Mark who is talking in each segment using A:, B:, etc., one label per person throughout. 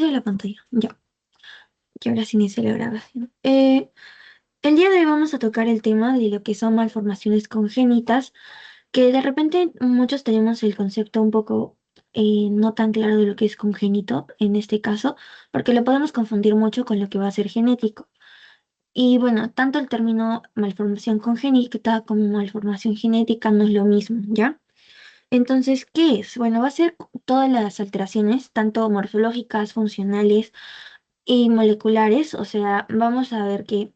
A: de la pantalla, ya. Y ahora sí inicia la grabación. El día de hoy vamos a tocar el tema de lo que son malformaciones congénitas, que de repente muchos tenemos el concepto un poco no tan claro de lo que es congénito en este caso, porque lo podemos confundir mucho con lo que va a ser genético. Y bueno, tanto el término malformación congénita como malformación genética no es lo mismo, ¿ya? Entonces, ¿qué es? Bueno, va a ser todas las alteraciones, tanto morfológicas, funcionales, y moleculares, o sea, vamos a ver que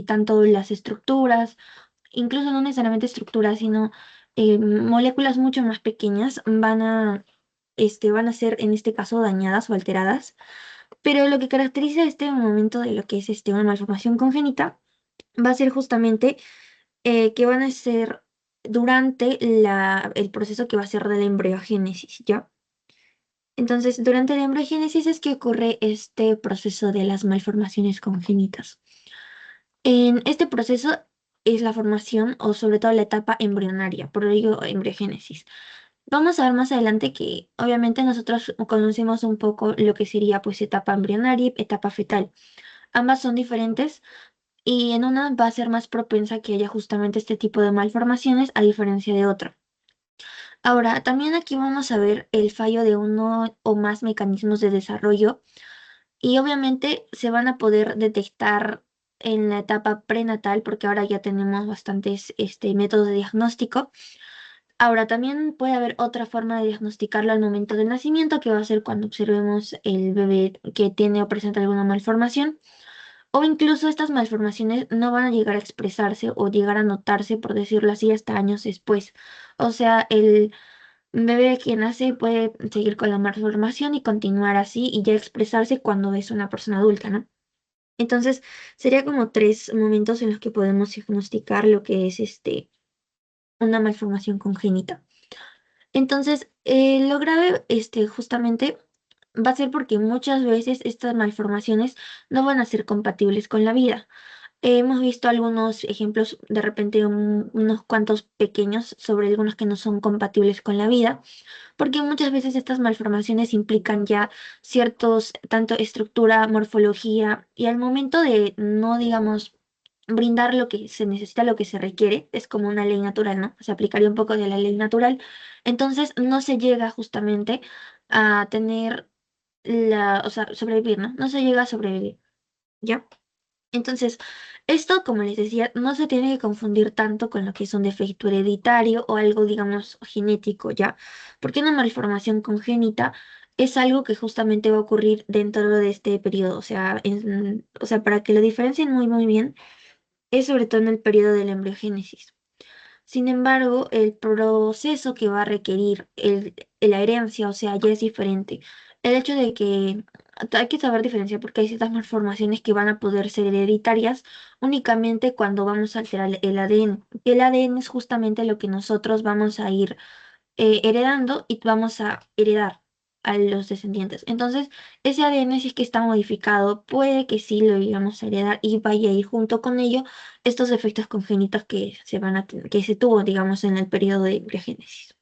A: tanto las estructuras, incluso no necesariamente estructuras, sino moléculas mucho más pequeñas van a ser en este caso dañadas o alteradas. Pero lo que caracteriza este momento de lo que es una malformación congénita va a ser justamente que van a ser durante el proceso que va a ser de la embriogénesis, ¿ya? Entonces, durante la embriogénesis es que ocurre este proceso de las malformaciones congénitas. En este proceso es la formación o sobre todo la etapa embrionaria, por ello embriogénesis. Vamos a ver más adelante que obviamente nosotros conocemos un poco lo que sería pues etapa embrionaria y etapa fetal. Ambas son diferentes y en una va a ser más propensa que haya justamente este tipo de malformaciones a diferencia de otra. Ahora, también aquí vamos a ver el fallo de uno o más mecanismos de desarrollo y obviamente se van a poder detectar en la etapa prenatal, porque ahora ya tenemos bastantes métodos de diagnóstico. Ahora también puede haber otra forma de diagnosticarlo al momento del nacimiento, que va a ser cuando observemos el bebé que tiene o presenta alguna malformación. O incluso estas malformaciones no van a llegar a expresarse o llegar a notarse, por decirlo así, hasta años después. O sea, el bebé que nace puede seguir con la malformación y continuar así y ya expresarse cuando es una persona adulta, ¿no? Entonces, sería como tres momentos en los que podemos diagnosticar lo que es una malformación congénita. Entonces, lo grave, justamente va a ser porque muchas veces estas malformaciones no van a ser compatibles con la vida. Hemos visto algunos ejemplos, de repente unos cuantos pequeños sobre algunos que no son compatibles con la vida, porque muchas veces estas malformaciones implican ya ciertos, tanto estructura, morfología, y al momento de no, digamos, brindar lo que se necesita, lo que se requiere, es como una ley natural, ¿no? Se aplicaría un poco de la ley natural, entonces no se llega justamente a tener o sea, sobrevivir, ¿no? No se llega a sobrevivir, ¿ya? Entonces, esto, como les decía, no se tiene que confundir tanto con lo que es un defecto hereditario o algo, digamos, genético, ¿ya? Porque una malformación congénita es algo que justamente va a ocurrir dentro de este periodo. O sea, o sea, para que lo diferencien muy, muy bien, es sobre todo en el periodo de la embriogénesis. Sin embargo, el proceso que va a requerir la herencia, o sea, ya es diferente. El hecho de que hay que saber diferenciar porque hay ciertas malformaciones que van a poder ser hereditarias únicamente cuando vamos a alterar el ADN. El ADN es justamente lo que nosotros vamos a ir heredando y vamos a heredar a los descendientes. Entonces, ese ADN si es que está modificado, puede que sí lo íbamos a heredar y vaya a ir junto con ello estos efectos congénitos que que se tuvo, digamos, en el periodo de embriogénesis.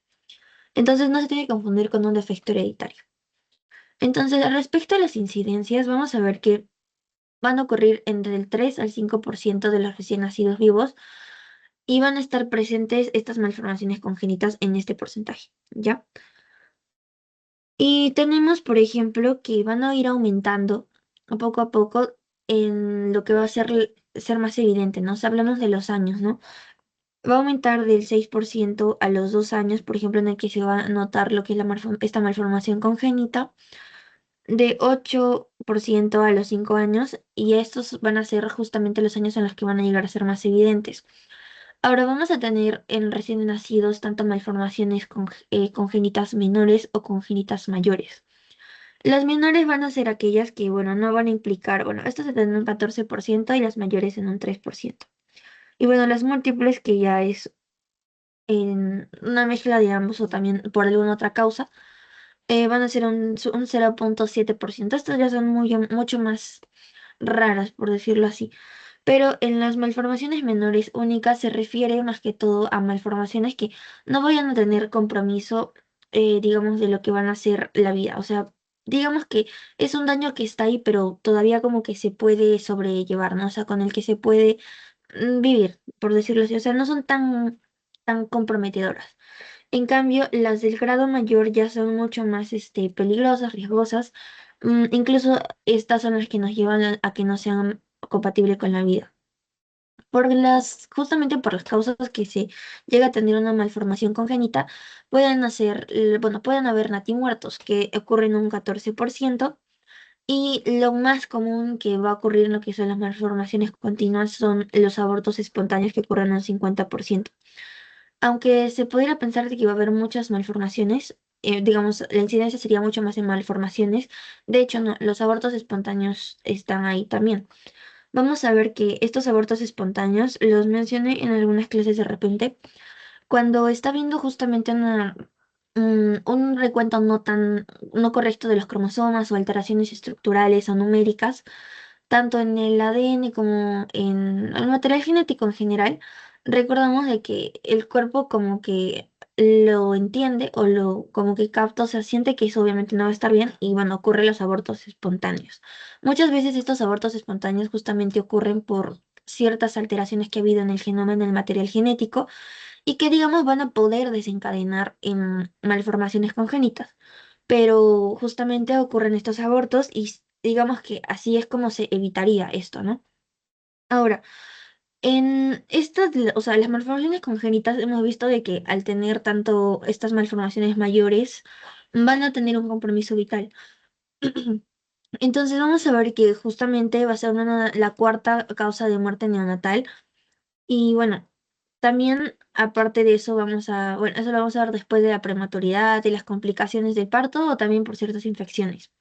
A: Entonces, no se tiene que confundir con un defecto hereditario. Entonces, respecto a las incidencias, vamos a ver que van a ocurrir entre el 3 al 5% de los recién nacidos vivos y van a estar presentes estas malformaciones congénitas en este porcentaje, ¿ya? Y tenemos, por ejemplo, que van a ir aumentando poco a poco en lo que va a ser más evidente, ¿no? O sea, hablamos de los años, ¿no? Va a aumentar del 6% a los 2 años, por ejemplo, en el que se va a notar lo que es esta malformación congénita, de 8% a los 5 años, y estos van a ser justamente los años en los que van a llegar a ser más evidentes. Ahora vamos a tener en recién nacidos tanto malformaciones congénitas menores o congénitas mayores. Las menores van a ser aquellas que, bueno, no van a implicar, bueno, estas se tendrán un 14% y las mayores en un 3%. Y bueno, las múltiples, que ya es en una mezcla de ambos o también por alguna otra causa, van a ser un 0,7%. Estas ya son mucho más raras, por decirlo así. Pero en las malformaciones menores únicas se refiere más que todo a malformaciones que no vayan a tener compromiso, digamos, de lo que van a ser la vida. O sea, digamos que es un daño que está ahí, pero todavía como que se puede sobrellevar, ¿no? O sea, con el que se puede vivir, por decirlo así. O sea, no son tan comprometedoras. En cambio, las del grado mayor ya son mucho más peligrosas, riesgosas. Incluso estas son las que nos llevan a que no sean compatibles con la vida. Justamente por las causas que se llega a tener una malformación congénita, bueno, pueden haber natimuertos que ocurren un 14%, y lo más común que va a ocurrir en lo que son las malformaciones continuas son los abortos espontáneos que ocurren un 50%. Aunque se pudiera pensar de que va a haber muchas malformaciones, digamos, la incidencia sería mucho más en malformaciones. De hecho, no, los abortos espontáneos están ahí también. Vamos a ver que estos abortos espontáneos los mencioné en algunas clases de repente, cuando está viendo justamente un recuento no correcto de los cromosomas o alteraciones estructurales o numéricas, tanto en el ADN como en el material genético en general, recordamos de que el cuerpo como que lo entiende o lo como que capta, o sea, siente que eso obviamente no va a estar bien y bueno, ocurren los abortos espontáneos. Muchas veces estos abortos espontáneos justamente ocurren por ciertas alteraciones que ha habido en el genoma, en el material genético, y que digamos van a poder desencadenar en malformaciones congénitas. Pero justamente ocurren estos abortos y digamos que así es como se evitaría esto, ¿no? Ahora, o sea, las malformaciones congénitas hemos visto de que al tener tanto estas malformaciones mayores van a tener un compromiso vital. Entonces vamos a ver que justamente va a ser la cuarta causa de muerte neonatal. Y bueno, también aparte de eso bueno, eso lo vamos a ver después de la prematuridad y las complicaciones del parto o también por ciertas infecciones.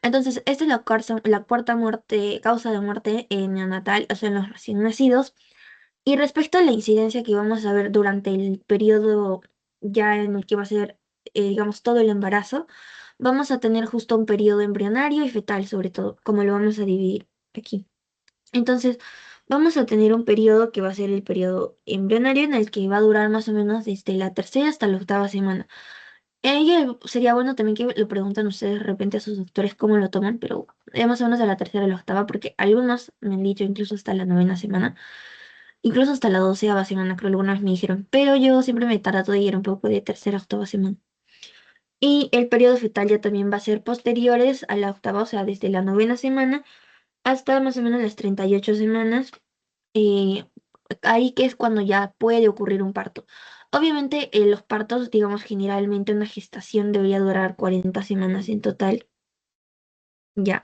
A: Entonces, esta es la cuarta causa de muerte neonatal, o sea, en los recién nacidos. Y respecto a la incidencia que vamos a ver durante el periodo ya en el que va a ser, digamos, todo el embarazo, vamos a tener justo un periodo embrionario y fetal, sobre todo, como lo vamos a dividir aquí. Entonces, vamos a tener un periodo que va a ser el periodo embrionario en el que va a durar más o menos desde la tercera hasta la octava semana. Sería bueno también que le pregunten ustedes de repente a sus doctores cómo lo toman, pero más o menos a la tercera a la octava, porque algunos me han dicho incluso hasta la novena semana, incluso hasta la doceava semana, creo algunas me dijeron, pero yo siempre me trato de ir un poco de tercera a octava semana. Y el periodo fetal ya también va a ser posteriores a la octava, o sea, desde la novena semana hasta más o menos las 38 semanas, eh, ahí que es cuando ya puede ocurrir un parto. Obviamente, los partos, digamos, generalmente una gestación debería durar 40 semanas en total. Ya,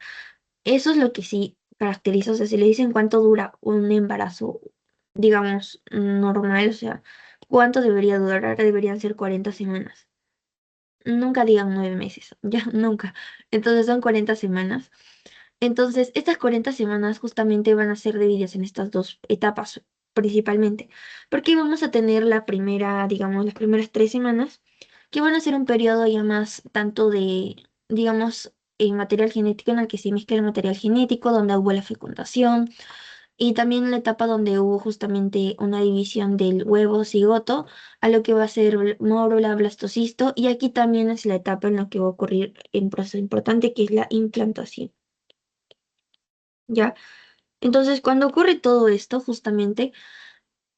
A: eso es lo que sí caracteriza, o sea, si le dicen cuánto dura un embarazo, digamos, normal, o sea, cuánto debería durar, deberían ser 40 semanas. Nunca digan 9 meses, ya, nunca. Entonces son 40 semanas. Entonces, estas 40 semanas justamente van a ser divididas en estas dos etapas principalmente, porque vamos a tener la primera, digamos, las primeras 3 semanas, que van a ser un periodo ya más tanto de, digamos, material genético en el que se mezcla el material genético, donde hubo la fecundación, y también la etapa donde hubo justamente una división del huevo cigoto a lo que va a ser mórula, blastocisto, y aquí también es la etapa en la que va a ocurrir un proceso importante que es la implantación. ¿Ya? Entonces, cuando ocurre todo esto, justamente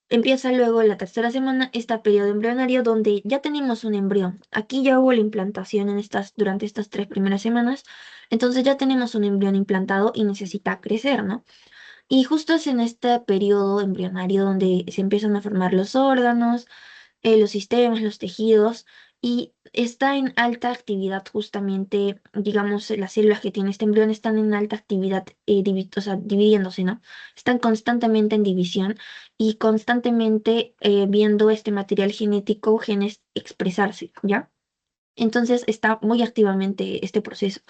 A: empieza luego la tercera semana, este periodo embrionario donde ya tenemos un embrión. Aquí ya hubo la implantación durante estas 3 primeras semanas, entonces ya tenemos un embrión implantado y necesita crecer, ¿no? Y justo es en este periodo embrionario donde se empiezan a formar los órganos, los sistemas, los tejidos, y está en alta actividad justamente, digamos, las células que tiene este embrión están en alta actividad, o sea, dividiéndose, ¿no? Están constantemente en división y constantemente viendo este material genético, genes expresarse, ¿ya? Entonces está muy activamente este proceso.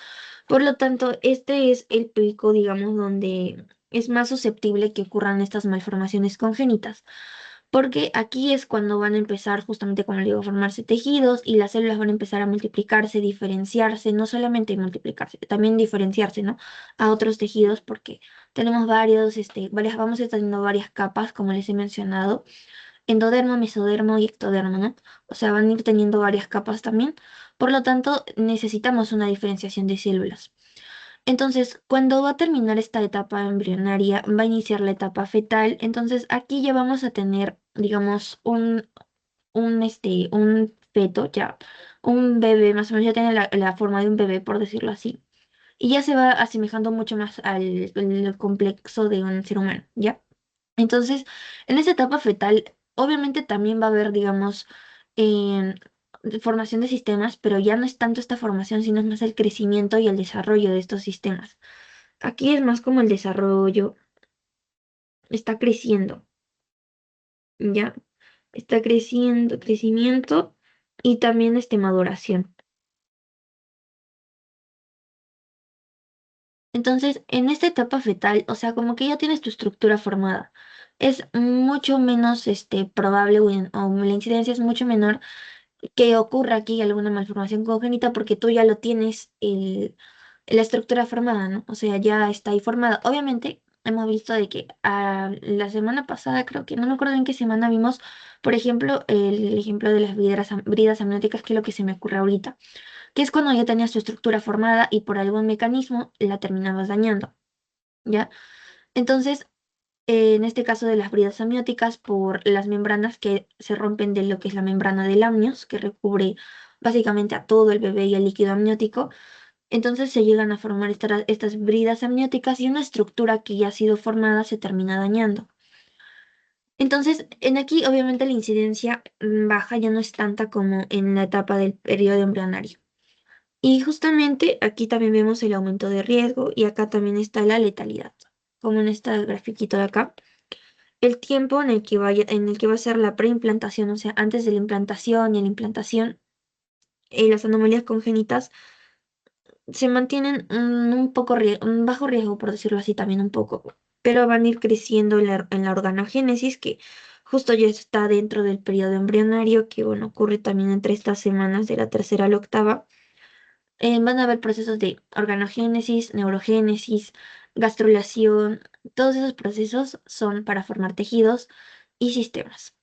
A: Por lo tanto, este es el pico, digamos, donde es más susceptible que ocurran estas malformaciones congénitas, porque aquí es cuando van a empezar, justamente como le digo, a formarse tejidos y las células van a empezar a multiplicarse, diferenciarse, no solamente multiplicarse, también diferenciarse, ¿no? A otros tejidos, porque tenemos vamos a estar teniendo varias capas, como les he mencionado, endodermo, mesodermo y ectodermo, ¿no? O sea, van a ir teniendo varias capas también. Por lo tanto, necesitamos una diferenciación de células. Entonces, cuando va a terminar esta etapa embrionaria, va a iniciar la etapa fetal. Entonces, aquí ya vamos a tener, digamos, un feto, ya, un bebé, más o menos ya tiene la forma de un bebé, por decirlo así. Y ya se va asemejando mucho más al complejo de un ser humano, ¿ya? Entonces, en esta etapa fetal, obviamente también va a haber, digamos, em, formación de sistemas, pero ya no es tanto esta formación, sino es más el crecimiento y el desarrollo de estos sistemas. Aquí es más como el desarrollo está creciendo, ¿ya? Está creciendo, crecimiento y también maduración. Entonces, en esta etapa fetal, o sea, como que ya tienes tu estructura formada. Es mucho menos probable o la incidencia es mucho menor que ocurra aquí alguna malformación congénita porque tú ya lo tienes la estructura formada, ¿no? O sea, ya está ahí formada. Obviamente, hemos visto de que la semana pasada, creo que no me acuerdo en qué semana vimos, por ejemplo, el ejemplo de las bridas amnióticas, que es lo que se me ocurre ahorita, que es cuando ya tenías tu estructura formada y por algún mecanismo la terminabas dañando, ¿ya? Entonces, en este caso de las bridas amnióticas, por las membranas que se rompen de lo que es la membrana del amnios, que recubre básicamente a todo el bebé y el líquido amniótico, entonces se llegan a formar estas bridas amnióticas y una estructura que ya ha sido formada se termina dañando. Entonces, en aquí obviamente la incidencia baja ya no es tanta como en la etapa del periodo embrionario. Y justamente aquí también vemos el aumento de riesgo y acá también está la letalidad, como en este grafiquito de acá. El tiempo en el que va a ser la preimplantación, o sea, antes de la implantación y la implantación, las anomalías congénitas se mantienen un bajo riesgo, por decirlo así, también un poco, pero van a ir creciendo en la organogénesis, que justo ya está dentro del periodo embrionario, que bueno, ocurre también entre estas semanas de la tercera a la octava. Van a haber procesos de organogénesis, neurogénesis, gastrulación. Todos esos procesos son para formar tejidos y sistemas.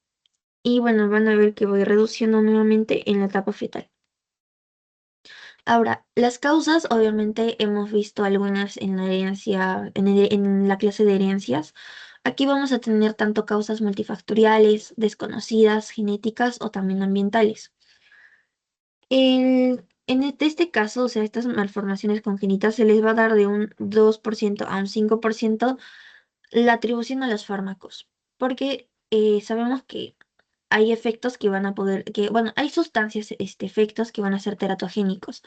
A: Y bueno, van a ver que voy reduciendo nuevamente en la etapa fetal. Ahora, las causas, obviamente hemos visto algunas en la herencia, en la clase de herencias. Aquí vamos a tener tanto causas multifactoriales, desconocidas, genéticas o también ambientales. Este caso, o sea, estas malformaciones congénitas se les va a dar de un 2% a un 5% la atribución a los fármacos, porque sabemos que hay efectos que van a bueno, hay sustancias, efectos que van a ser teratogénicos.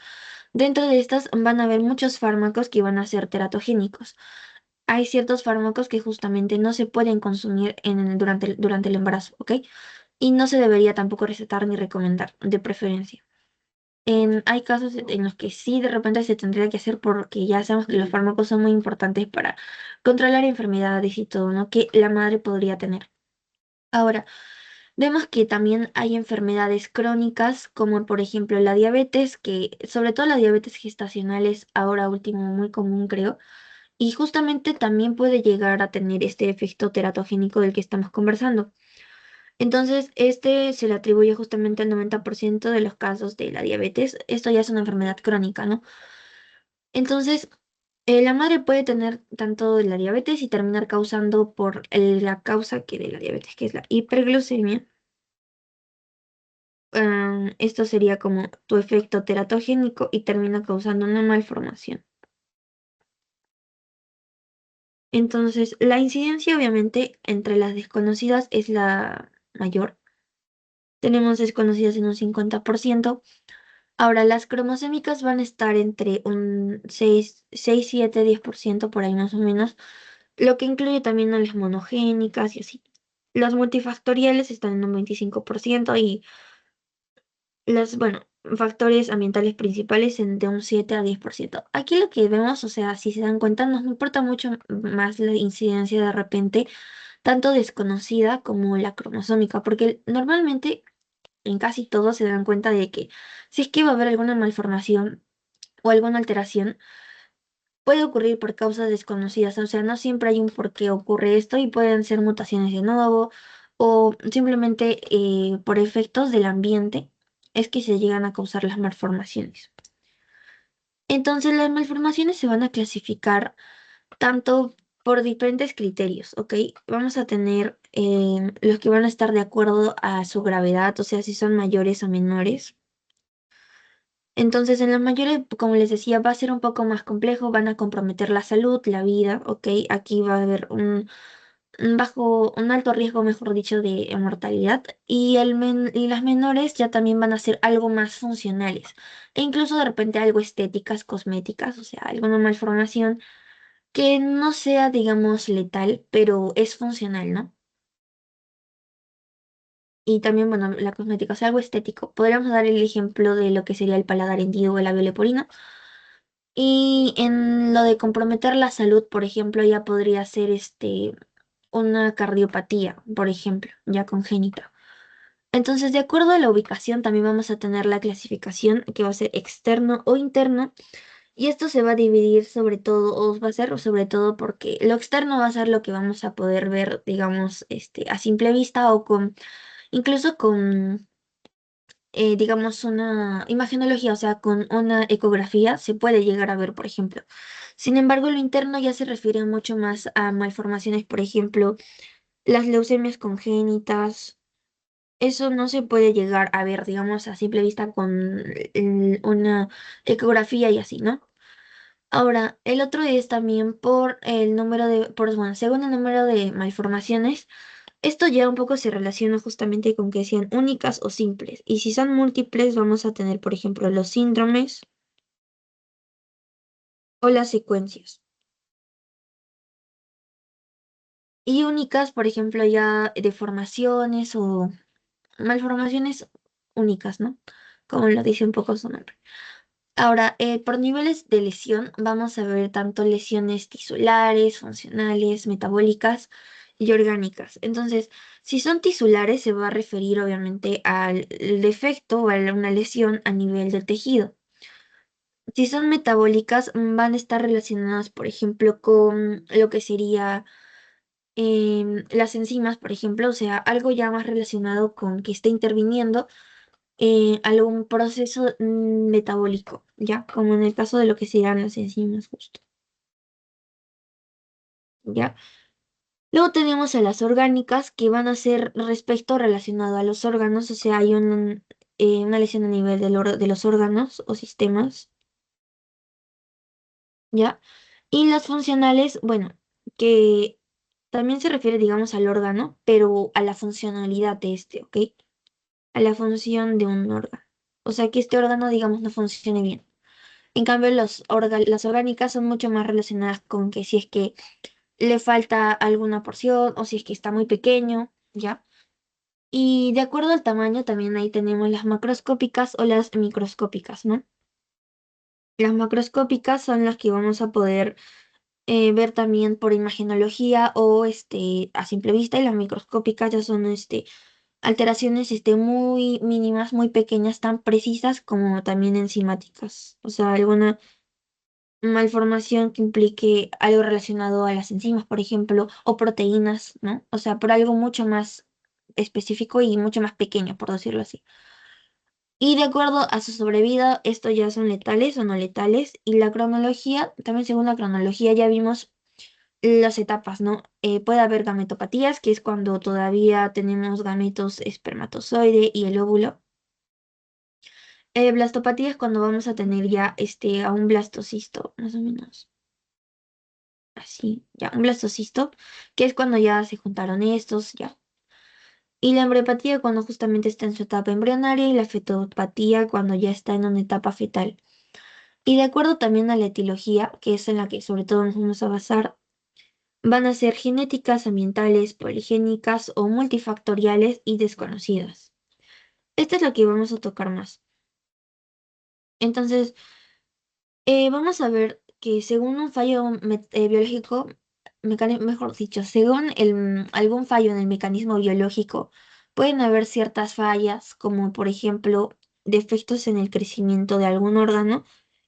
A: Dentro de estas van a haber muchos fármacos que van a ser teratogénicos. Hay ciertos fármacos que justamente no se pueden consumir durante el embarazo, ¿ok? Y no se debería tampoco recetar ni recomendar, de preferencia. Hay casos en los que sí de repente se tendría que hacer porque ya sabemos que los fármacos son muy importantes para controlar enfermedades y todo, ¿no? Que la madre podría tener. Ahora, vemos que también hay enfermedades crónicas, como por ejemplo la diabetes, que sobre todo la diabetes gestacional es ahora último muy común, creo, y justamente también puede llegar a tener este efecto teratogénico del que estamos conversando. Entonces, este se le atribuye justamente al 90% de los casos de la diabetes. Esto ya es una enfermedad crónica, ¿no? Entonces, la madre puede tener tanto la diabetes y terminar causando por la causa que de la diabetes, que es la hiperglucemia. Esto sería como tu efecto teratogénico y termina causando una malformación. Entonces, la incidencia obviamente entre las desconocidas es la mayor. Tenemos desconocidas en un 50%. Ahora, las cromosómicas van a estar entre un 6, 7, 10% por ahí más o menos, lo que incluye también a las monogénicas y así. Las multifactoriales están en un 25% y bueno, factores ambientales principales de un 7 a 10%. Aquí lo que vemos, o sea, si se dan cuenta, nos importa mucho más la incidencia de repente, tanto desconocida como la cromosómica, porque normalmente en casi todos se dan cuenta de que si es que va a haber alguna malformación o alguna alteración, puede ocurrir por causas desconocidas, o sea, no siempre hay un por qué ocurre esto y pueden ser mutaciones de nuevo o simplemente por efectos del ambiente es que se llegan a causar las malformaciones. Entonces, las malformaciones se van a clasificar tanto por diferentes criterios, ¿ok? Vamos a tener los que van a estar de acuerdo a su gravedad, o sea, si son mayores o menores. Entonces, en las mayores, como les decía, va a ser un poco más complejo, van a comprometer la salud, la vida, ¿ok? Aquí va a haber un alto riesgo, mejor dicho, de mortalidad. Y las menores ya también van a ser algo más funcionales. E incluso de repente algo estéticas, cosméticas, o sea, alguna malformación que no sea, digamos, letal, pero es funcional, ¿no? Y también, bueno, la cosmética, o sea, algo estético. Podríamos dar el ejemplo de lo que sería el paladar hendido o el labio leporino. Y en lo de comprometer la salud, por ejemplo, ya podría ser una cardiopatía, por ejemplo, ya congénita. Entonces, de acuerdo a la ubicación, también vamos a tener la clasificación que va a ser externo o interno. Y esto se va a dividir sobre todo, o va a ser sobre todo porque lo externo va a ser lo que vamos a poder ver, digamos, a simple vista o incluso con, digamos, una imagenología, o sea, con una ecografía se puede llegar a ver, por ejemplo. Sin embargo, lo interno ya se refiere mucho más a malformaciones, por ejemplo, las leucemias congénitas. Eso no se puede llegar a ver, digamos, a simple vista con una ecografía y así, ¿no? Ahora, el otro es también por el número bueno, según el número de malformaciones, esto ya un poco se relaciona justamente con que sean únicas o simples. Y si son múltiples, vamos a tener, por ejemplo, los síndromes o las secuencias. Y únicas, por ejemplo, ya deformaciones o malformaciones únicas, ¿no? Como lo dice un poco su nombre. Ahora, por niveles de lesión, vamos a ver tanto lesiones tisulares, funcionales, metabólicas y orgánicas. Entonces, si son tisulares, se va a referir obviamente al defecto o a una lesión a nivel del tejido. Si son metabólicas, van a estar relacionadas, por ejemplo, con lo que sería las enzimas, por ejemplo, o sea, algo ya más relacionado con que está interviniendo algún proceso metabólico, ¿ya? Como en el caso de lo que serían las enzimas, justo, ¿ya? Luego tenemos a las orgánicas que van a ser respecto relacionado a los órganos, o sea, hay una lesión a nivel de los órganos o sistemas, ¿ya? Y las funcionales, bueno, que también se refiere, digamos, al órgano, pero a la funcionalidad de ¿ok? A la función de un órgano. O sea, que este órgano, digamos, no funcione bien. En cambio, las orgánicas son mucho más relacionadas con que si es que le falta alguna porción o si es que está muy pequeño, ¿ya? Y de acuerdo al tamaño, también ahí tenemos las macroscópicas o las microscópicas, ¿no? Las macroscópicas son las que vamos a poder ver también por imagenología o a simple vista, y las microscópicas ya son alteraciones muy mínimas, muy pequeñas, tan precisas como también enzimáticas. O sea, alguna malformación que implique algo relacionado a las enzimas, por ejemplo, o proteínas, ¿no? O sea, por algo mucho más específico y mucho más pequeño, por decirlo así. Y de acuerdo a su sobrevida, estos ya son letales o no letales. Y la cronología, también según la cronología, ya vimos las etapas, ¿no? Puede haber gametopatías, que es cuando todavía tenemos gametos espermatozoide y el óvulo. Blastopatía es cuando vamos a tener ya a un blastocisto, más o menos. Así, ya, un blastocisto, que es cuando ya se juntaron estos, ya. Y la embriopatía cuando justamente está en su etapa embrionaria y la fetopatía cuando ya está en una etapa fetal. Y de acuerdo también a la etiología, que es en la que sobre todo nos vamos a basar, van a ser genéticas, ambientales, poligénicas o multifactoriales y desconocidas. Esto es lo que vamos a tocar más. Entonces, vamos a ver que según un fallo biológico, mejor dicho, según algún fallo en el mecanismo biológico, pueden haber ciertas fallas, como por ejemplo defectos en el crecimiento de algún órgano,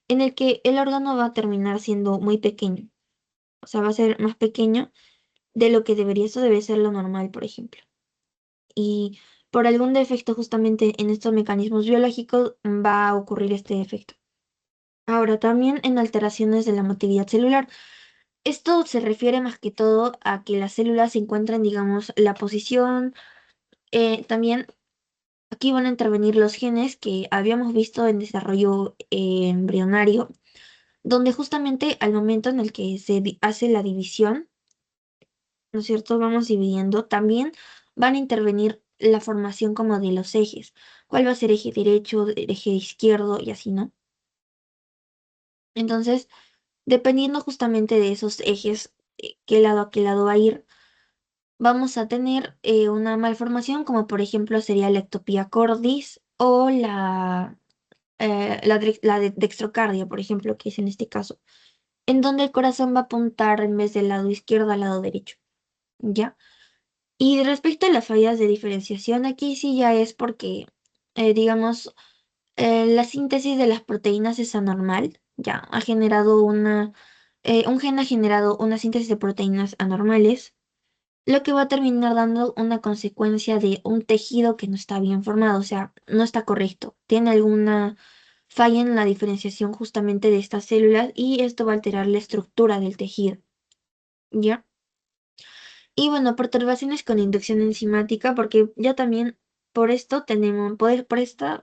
A: en el que el órgano va a terminar siendo muy pequeño, o sea, va a ser más pequeño de lo que debería, eso debe ser lo normal, por ejemplo. por algún defecto justamente en estos mecanismos biológicos va a ocurrir este efecto. Ahora, también en alteraciones de la motilidad celular. Esto se refiere más que todo a que las células se encuentran, digamos, la posición. También aquí van a intervenir los genes que habíamos visto en desarrollo embrionario, donde justamente al momento en el que hace la división, ¿no es cierto? Vamos dividiendo, también van a intervenir la formación como de los ejes. ¿Cuál va a ser eje derecho, eje izquierdo y así, ¿no? Entonces, dependiendo justamente de esos ejes, qué lado a qué lado va a ir, vamos a tener una malformación como por ejemplo sería la ectopía cordis o la dextrocardia, por ejemplo, que es en este caso, en donde el corazón va a apuntar en vez del lado izquierdo al lado derecho, ¿ya? Y respecto a las fallas de diferenciación, aquí sí ya es porque, digamos, la síntesis de las proteínas es anormal, ya, un gen ha generado una síntesis de proteínas anormales, lo que va a terminar dando una consecuencia de un tejido que no está bien formado, o sea, no está correcto, tiene alguna falla en la diferenciación justamente de estas células y esto va a alterar la estructura del tejido, ¿ya? Y bueno, perturbaciones con inducción enzimática, porque ya también por esta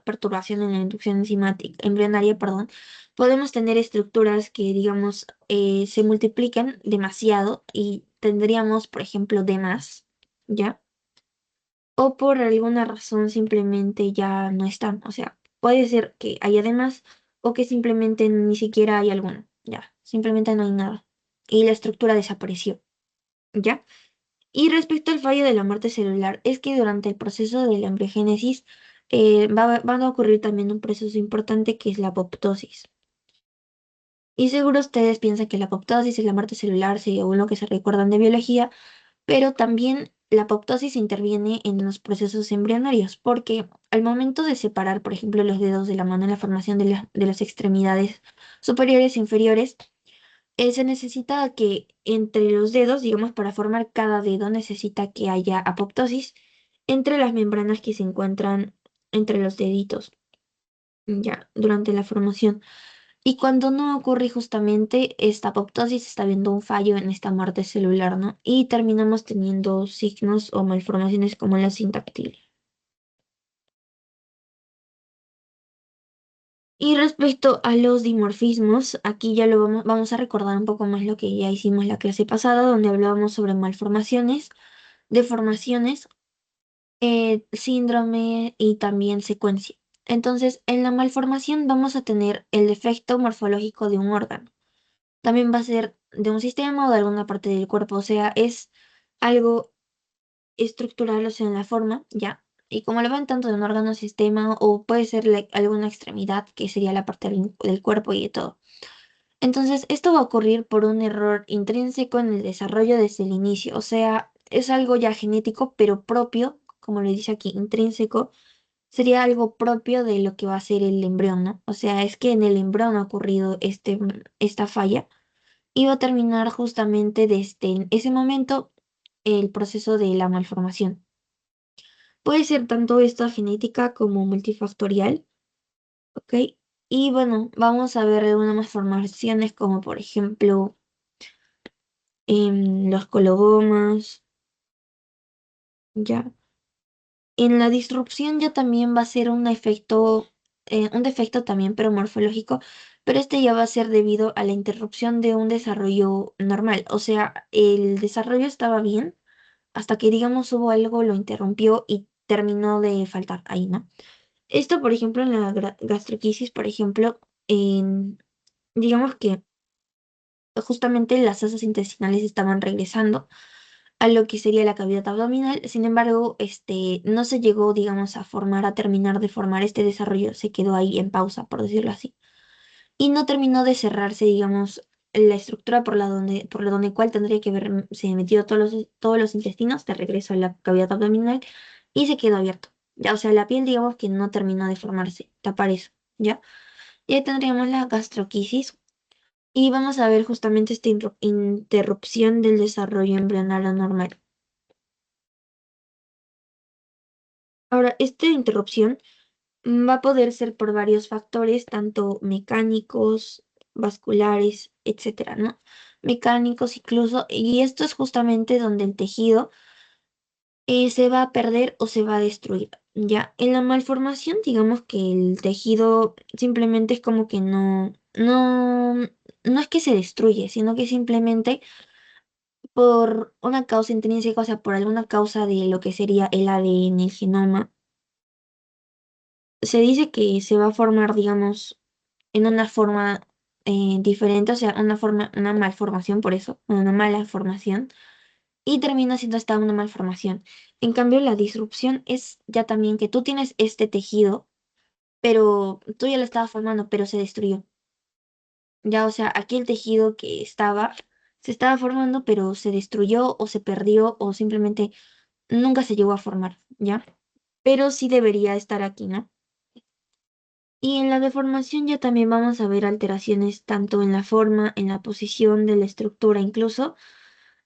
A: perturbación en la inducción enzimática, embrionaria, perdón, podemos tener estructuras que, digamos, se multiplican demasiado y tendríamos, por ejemplo, de más, ¿ya? O por alguna razón simplemente ya no están. O sea, puede ser que haya de más o que simplemente ni siquiera hay alguno. Ya, simplemente no hay nada. Y la estructura desapareció. ¿Ya? Y respecto al fallo de la muerte celular, es que durante el proceso de la embriogénesis van a ocurrir también un proceso importante que es la apoptosis. Y seguro ustedes piensan que la apoptosis es la muerte celular, según lo que se recuerdan de biología, pero también la apoptosis interviene en los procesos embrionarios, porque al momento de separar, por ejemplo, los dedos de la mano en la formación de las extremidades superiores e inferiores, se necesita que entre los dedos, digamos, para formar cada dedo, necesita que haya apoptosis entre las membranas que se encuentran entre los deditos, ya, durante la formación. Y cuando no ocurre justamente esta apoptosis, está habiendo un fallo en esta muerte celular, ¿no? Y terminamos teniendo signos o malformaciones como la sindactilia. Y respecto a los dimorfismos, aquí ya vamos a recordar un poco más lo que ya hicimos la clase pasada, donde hablábamos sobre malformaciones, deformaciones, síndrome y también secuencia. Entonces, en la malformación vamos a tener el defecto morfológico de un órgano. También va a ser de un sistema o de alguna parte del cuerpo, o sea, es algo estructural, o sea, en la forma, ya. Y como lo ven tanto de un órgano sistema o puede ser alguna extremidad, que sería la parte del cuerpo y de todo. Entonces, esto va a ocurrir por un error intrínseco en el desarrollo desde el inicio, o sea, es algo ya genético, pero propio, como le dice aquí, intrínseco, sería algo propio de lo que va a ser el embrión, ¿no? O sea, es que en el embrión ha ocurrido esta falla y va a terminar justamente desde ese momento el proceso de la malformación. Puede ser tanto esta genética como multifactorial, ¿ok? Y bueno, vamos a ver algunas malformaciones como por ejemplo los colobomas, ya. En la disrupción ya también va a ser un defecto también, pero morfológico, pero este ya va a ser debido a la interrupción de un desarrollo normal. O sea, el desarrollo estaba bien hasta que, digamos, hubo algo, lo interrumpió y terminó de faltar ahí, ¿no? Esto, por ejemplo, en la gastroquisis, por ejemplo, digamos que justamente las asas intestinales estaban regresando a lo que sería la cavidad abdominal. Sin embargo, no se llegó, digamos, a terminar de formar este desarrollo, se quedó ahí en pausa, por decirlo así. Y no terminó de cerrarse, digamos, la estructura por la donde cual tendría que haberse metido todos los intestinos de regreso a la cavidad abdominal y se quedó abierto. Ya, o sea, la piel, digamos que no terminó de formarse, tapar eso, ¿ya? Y ahí tendríamos la gastroquisis. Y vamos a ver justamente esta interrupción del desarrollo embrionario normal. Ahora, esta interrupción va a poder ser por varios factores, tanto mecánicos, vasculares, etcétera, ¿no? Mecánicos incluso, y esto es justamente donde el tejido se va a perder o se va a destruir. Ya, en la malformación, digamos que el tejido simplemente es como que no es que se destruye, sino que simplemente por una causa intrínseca, o sea, por alguna causa de lo que sería el ADN, el genoma, se dice que se va a formar, digamos, en una forma diferente, o sea, una malformación, por eso, una mala formación, y termina siendo esta una malformación. En cambio, la disrupción es ya también que tú tienes este tejido, pero tú ya lo estabas formando, pero se destruyó. Ya, o sea, aquí el tejido que se estaba formando, pero se destruyó o se perdió o simplemente nunca se llegó a formar, ¿ya? Pero sí debería estar aquí, ¿no? Y en la deformación ya también vamos a ver alteraciones tanto en la forma, en la posición de la estructura incluso,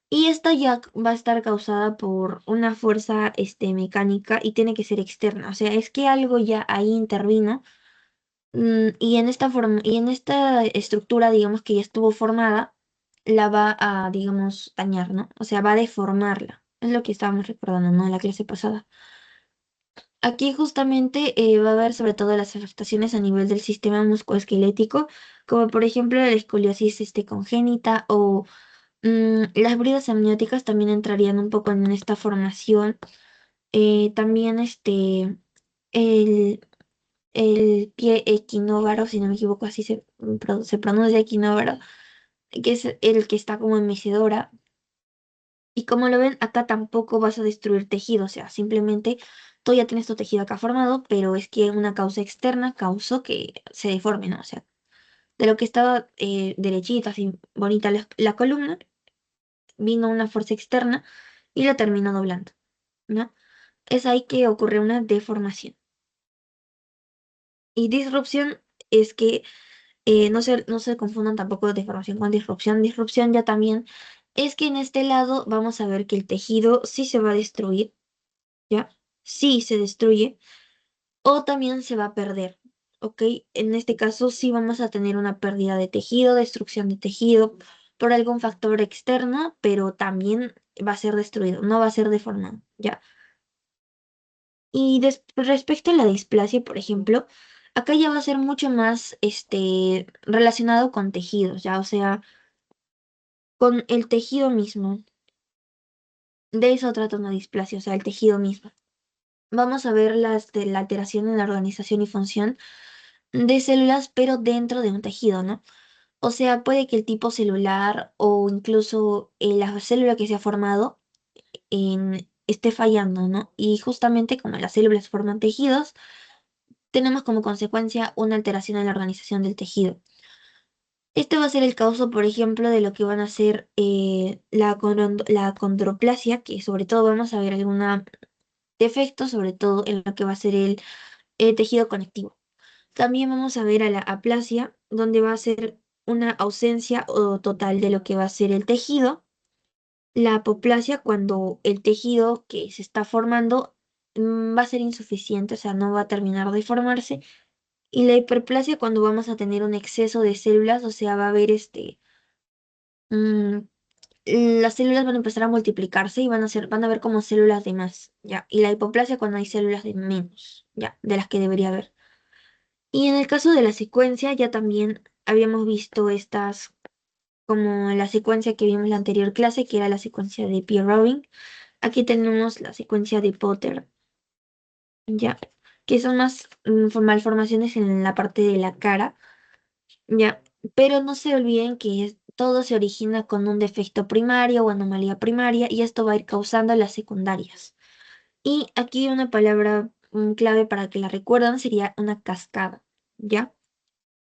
A: y esta ya va a estar causada por una fuerza mecánica y tiene que ser externa, o sea, es que algo ya ahí intervino y en esta forma, y en esta estructura, digamos que ya estuvo formada, la va a, digamos, dañar, ¿no? O sea, va a deformarla. Es lo que estábamos recordando, ¿no? En la clase pasada. Aquí justamente va a haber sobre todo las afectaciones a nivel del sistema musculoesquelético, como por ejemplo la escoliosis congénita o las bridas amnióticas también entrarían un poco en esta formación. También el, el pie equinóvaro, si no me equivoco, así se pronuncia equinóvaro, que es el que está como en mecedora. Y como lo ven, acá tampoco vas a destruir tejido, o sea, simplemente tú ya tienes tu tejido acá formado, pero es que una causa externa causó que se deforme, ¿no? O sea, de lo que estaba derechita, así bonita la columna, vino una fuerza externa y la terminó doblando, ¿no? Es ahí que ocurre una deformación. Y disrupción es que no se confundan tampoco deformación con disrupción. Disrupción ya también es que en este lado vamos a ver que el tejido sí se va a destruir, ¿ya? Sí se destruye o también se va a perder, ¿ok? En este caso sí vamos a tener una pérdida de tejido, destrucción de tejido por algún factor externo, pero también va a ser destruido, no va a ser deformado, ¿ya? Y respecto a la displasia, por ejemplo, acá ya va a ser mucho más relacionado con tejidos, ¿ya? O sea, con el tejido mismo. De eso trata una displasia, o sea, el tejido mismo. Vamos a ver las de la alteración en la organización y función de células, pero dentro de un tejido, ¿no? O sea, puede que el tipo celular o incluso la célula que se ha formado esté fallando, ¿no? Y justamente como las células forman tejidos, tenemos como consecuencia una alteración en la organización del tejido. Este va a ser el caso, por ejemplo, de lo que van a ser la condroplasia, que sobre todo vamos a ver algún defecto, sobre todo en lo que va a ser el tejido conectivo. También vamos a ver a la aplasia, donde va a ser una ausencia o total de lo que va a ser el tejido. La apoplasia, cuando el tejido que se está formando va a ser insuficiente, o sea, no va a terminar de formarse. Y la hiperplasia, cuando vamos a tener un exceso de células, o sea, va a haber mm, las células van a empezar a multiplicarse y van a ver como células de más, ¿ya? Y la hipoplasia cuando hay células de menos, ¿ya? De las que debería haber. Y en el caso de la secuencia, ya también habíamos visto estas, como la secuencia que vimos en la anterior clase, que era la secuencia de Pierre-Robin. Aquí tenemos la secuencia de Potter, ¿ya? Que son más malformaciones en la parte de la cara, ¿ya? Pero no se olviden que todo se origina con un defecto primario o anomalía primaria y esto va a ir causando las secundarias. Y aquí una palabra clave para que la recuerden sería una cascada, ¿ya?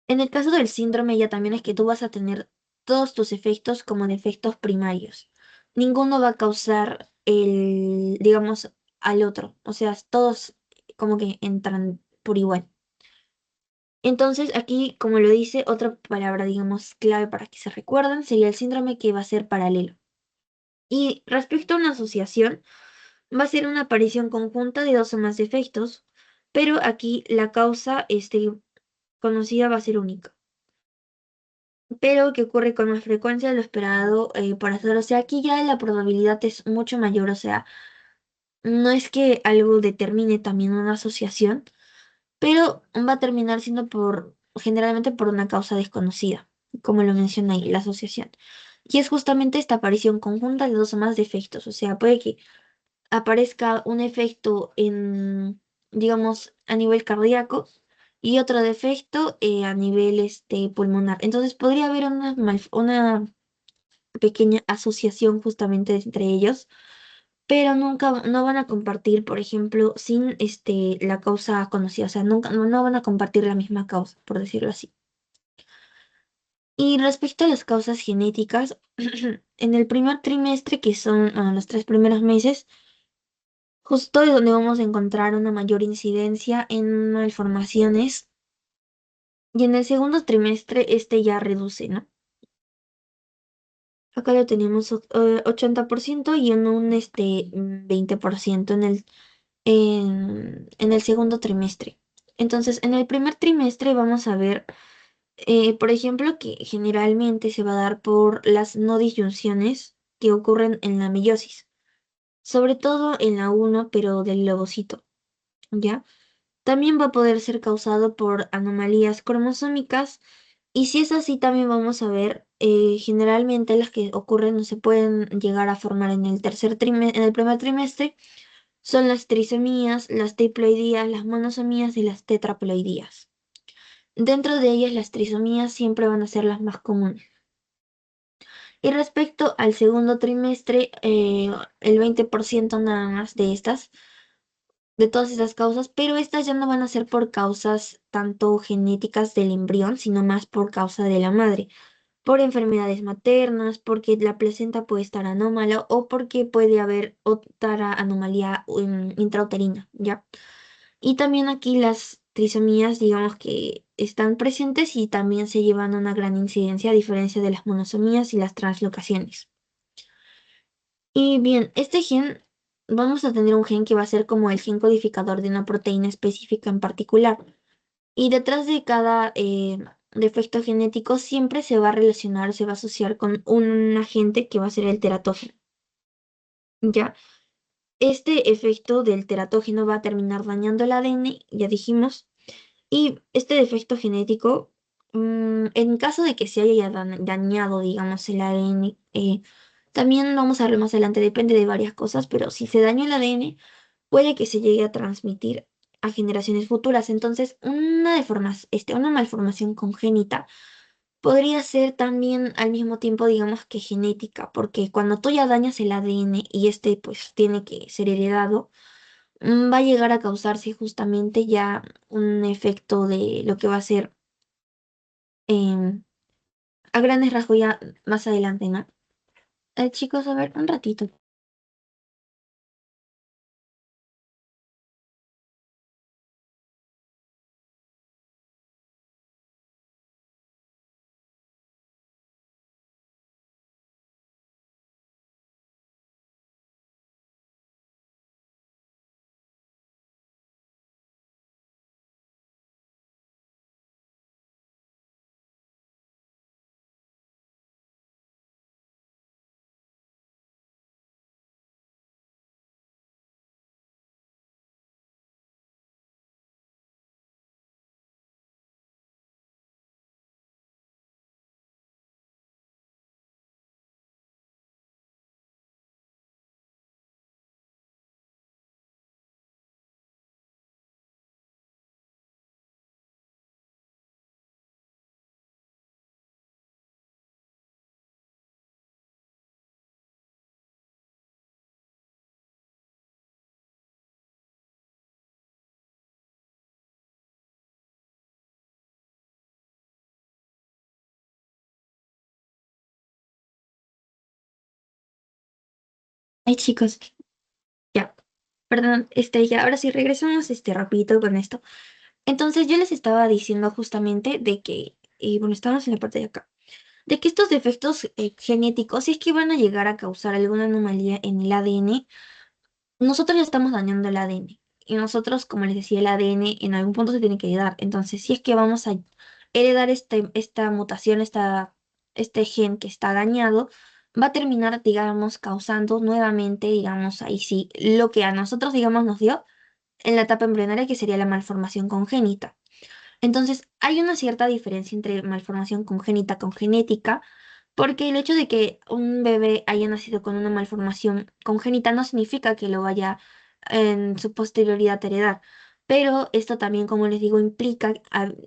A: En el caso del síndrome ya también es que tú vas a tener todos tus efectos como defectos primarios. Ninguno va a causar digamos, al otro. O sea, todos como que entran por igual. Entonces, aquí, como lo dice, otra palabra, digamos, clave para que se recuerden sería el síndrome que va a ser paralelo. Y respecto a una asociación, va a ser una aparición conjunta de dos o más defectos, pero aquí la causa conocida va a ser única, pero que ocurre con más frecuencia de lo esperado por hacer. O sea, aquí ya la probabilidad es mucho mayor, o sea, no es que algo determine también una asociación, pero va a terminar siendo generalmente por una causa desconocida, como lo menciona ahí, la asociación. Y es justamente esta aparición conjunta de dos o más defectos, o sea, puede que aparezca un efecto digamos, a nivel cardíaco y otro defecto a nivel pulmonar. Entonces podría haber una pequeña asociación justamente entre ellos, pero nunca no van a compartir, por ejemplo, sin la causa conocida, o sea, nunca no van a compartir la misma causa, por decirlo así. Y respecto a las causas genéticas, en el primer trimestre, que son los 3 primeros meses, justo es donde vamos a encontrar una mayor incidencia en malformaciones y en el segundo trimestre ya reduce, ¿no? Acá lo tenemos 80% y en un 20% en el segundo trimestre. Entonces, en el primer trimestre vamos a ver, por ejemplo, que generalmente se va a dar por las no disyunciones que ocurren en la meiosis, sobre todo en la uno pero del lobocito, ¿ya? También va a poder ser causado por anomalías cromosómicas y si es así también vamos a ver generalmente las que ocurren o se pueden llegar a formar en el en el primer trimestre son las trisomías, las triploidías, las monosomías y las tetraploidías. Dentro de ellas las trisomías siempre van a ser las más comunes. Y respecto al segundo trimestre, el 20% nada más de todas estas causas, pero estas ya no van a ser por causas tanto genéticas del embrión, sino más por causa de la madre, por enfermedades maternas, porque la placenta puede estar anómala o porque puede haber otra anomalía intrauterina, ¿ya? Y también aquí las trisomías, digamos que están presentes y también se llevan una gran incidencia a diferencia de las monosomías y las translocaciones. Y bien, este gen, vamos a tener un gen que va a ser como el gen codificador de una proteína específica en particular. Y detrás de cada defecto genético siempre se va a relacionar, se va a asociar con un agente que va a ser el teratógeno. ¿Ya? Este efecto del teratógeno va a terminar dañando el ADN, ya dijimos, y este defecto genético, en caso de que se haya dañado, digamos, el ADN, también vamos a ver más adelante, depende de varias cosas, pero si se daña el ADN, puede que se llegue a transmitir a generaciones futuras. Entonces, una malformación congénita podría ser también al mismo tiempo, digamos que genética, porque cuando tú ya dañas el ADN y pues tiene que ser heredado, va a llegar a causarse justamente ya un efecto de lo que va a ser em, a grandes rasgos ya más adelante, ¿no? Chicos, a ver, un ratito. Ay, chicos, ya, perdón, ya, ahora sí regresamos rapidito con esto. Entonces yo les estaba diciendo justamente de que, bueno, estamos en la parte de acá, de que estos defectos genéticos, si es que van a llegar a causar alguna anomalía en el ADN, nosotros ya estamos dañando el ADN. Y nosotros, como les decía, el ADN en algún punto se tiene que heredar. Entonces, si es que vamos a heredar esta mutación, este gen que está dañado, va a terminar, digamos, causando nuevamente, digamos, ahí sí, lo que a nosotros, digamos, nos dio en la etapa embrionaria, que sería la malformación congénita. Entonces, hay una cierta diferencia entre malformación congénita con genética, porque el hecho de que un bebé haya nacido con una malformación congénita no significa que lo vaya en su posterioridad a heredar. Pero esto también, como les digo, implica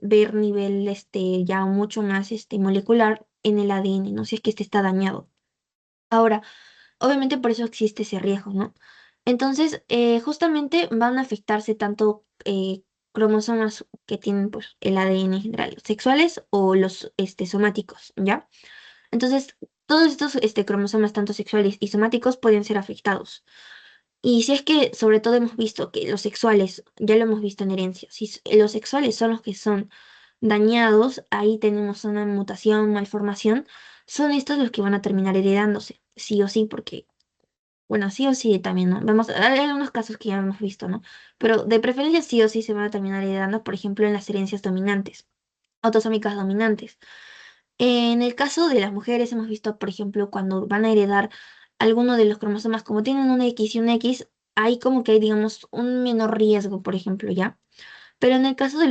A: ver nivel ya mucho más molecular en el ADN, no si es que este está dañado. Ahora, obviamente por eso existe ese riesgo, ¿no? Entonces, justamente van a afectarse tanto cromosomas que tienen pues, el ADN en general, sexuales o los somáticos, ¿ya? Entonces, todos estos cromosomas, tanto sexuales y somáticos, pueden ser afectados. Y si es que, sobre todo, hemos visto que los sexuales, ya lo hemos visto en herencia, si los sexuales son los que son dañados, ahí tenemos una mutación, malformación, son estos los que van a terminar heredándose, sí o sí, porque bueno, sí o sí también, ¿no? Vemos, hay algunos casos que ya hemos visto, ¿no? Pero de preferencia sí o sí se van a terminar heredando, por ejemplo, en las herencias dominantes, autosómicas dominantes. En el caso de las mujeres hemos visto, por ejemplo, cuando van a heredar alguno de los cromosomas, como tienen un X y un X, hay como que hay, digamos, un menor riesgo, por ejemplo, ¿ya? Pero en el caso de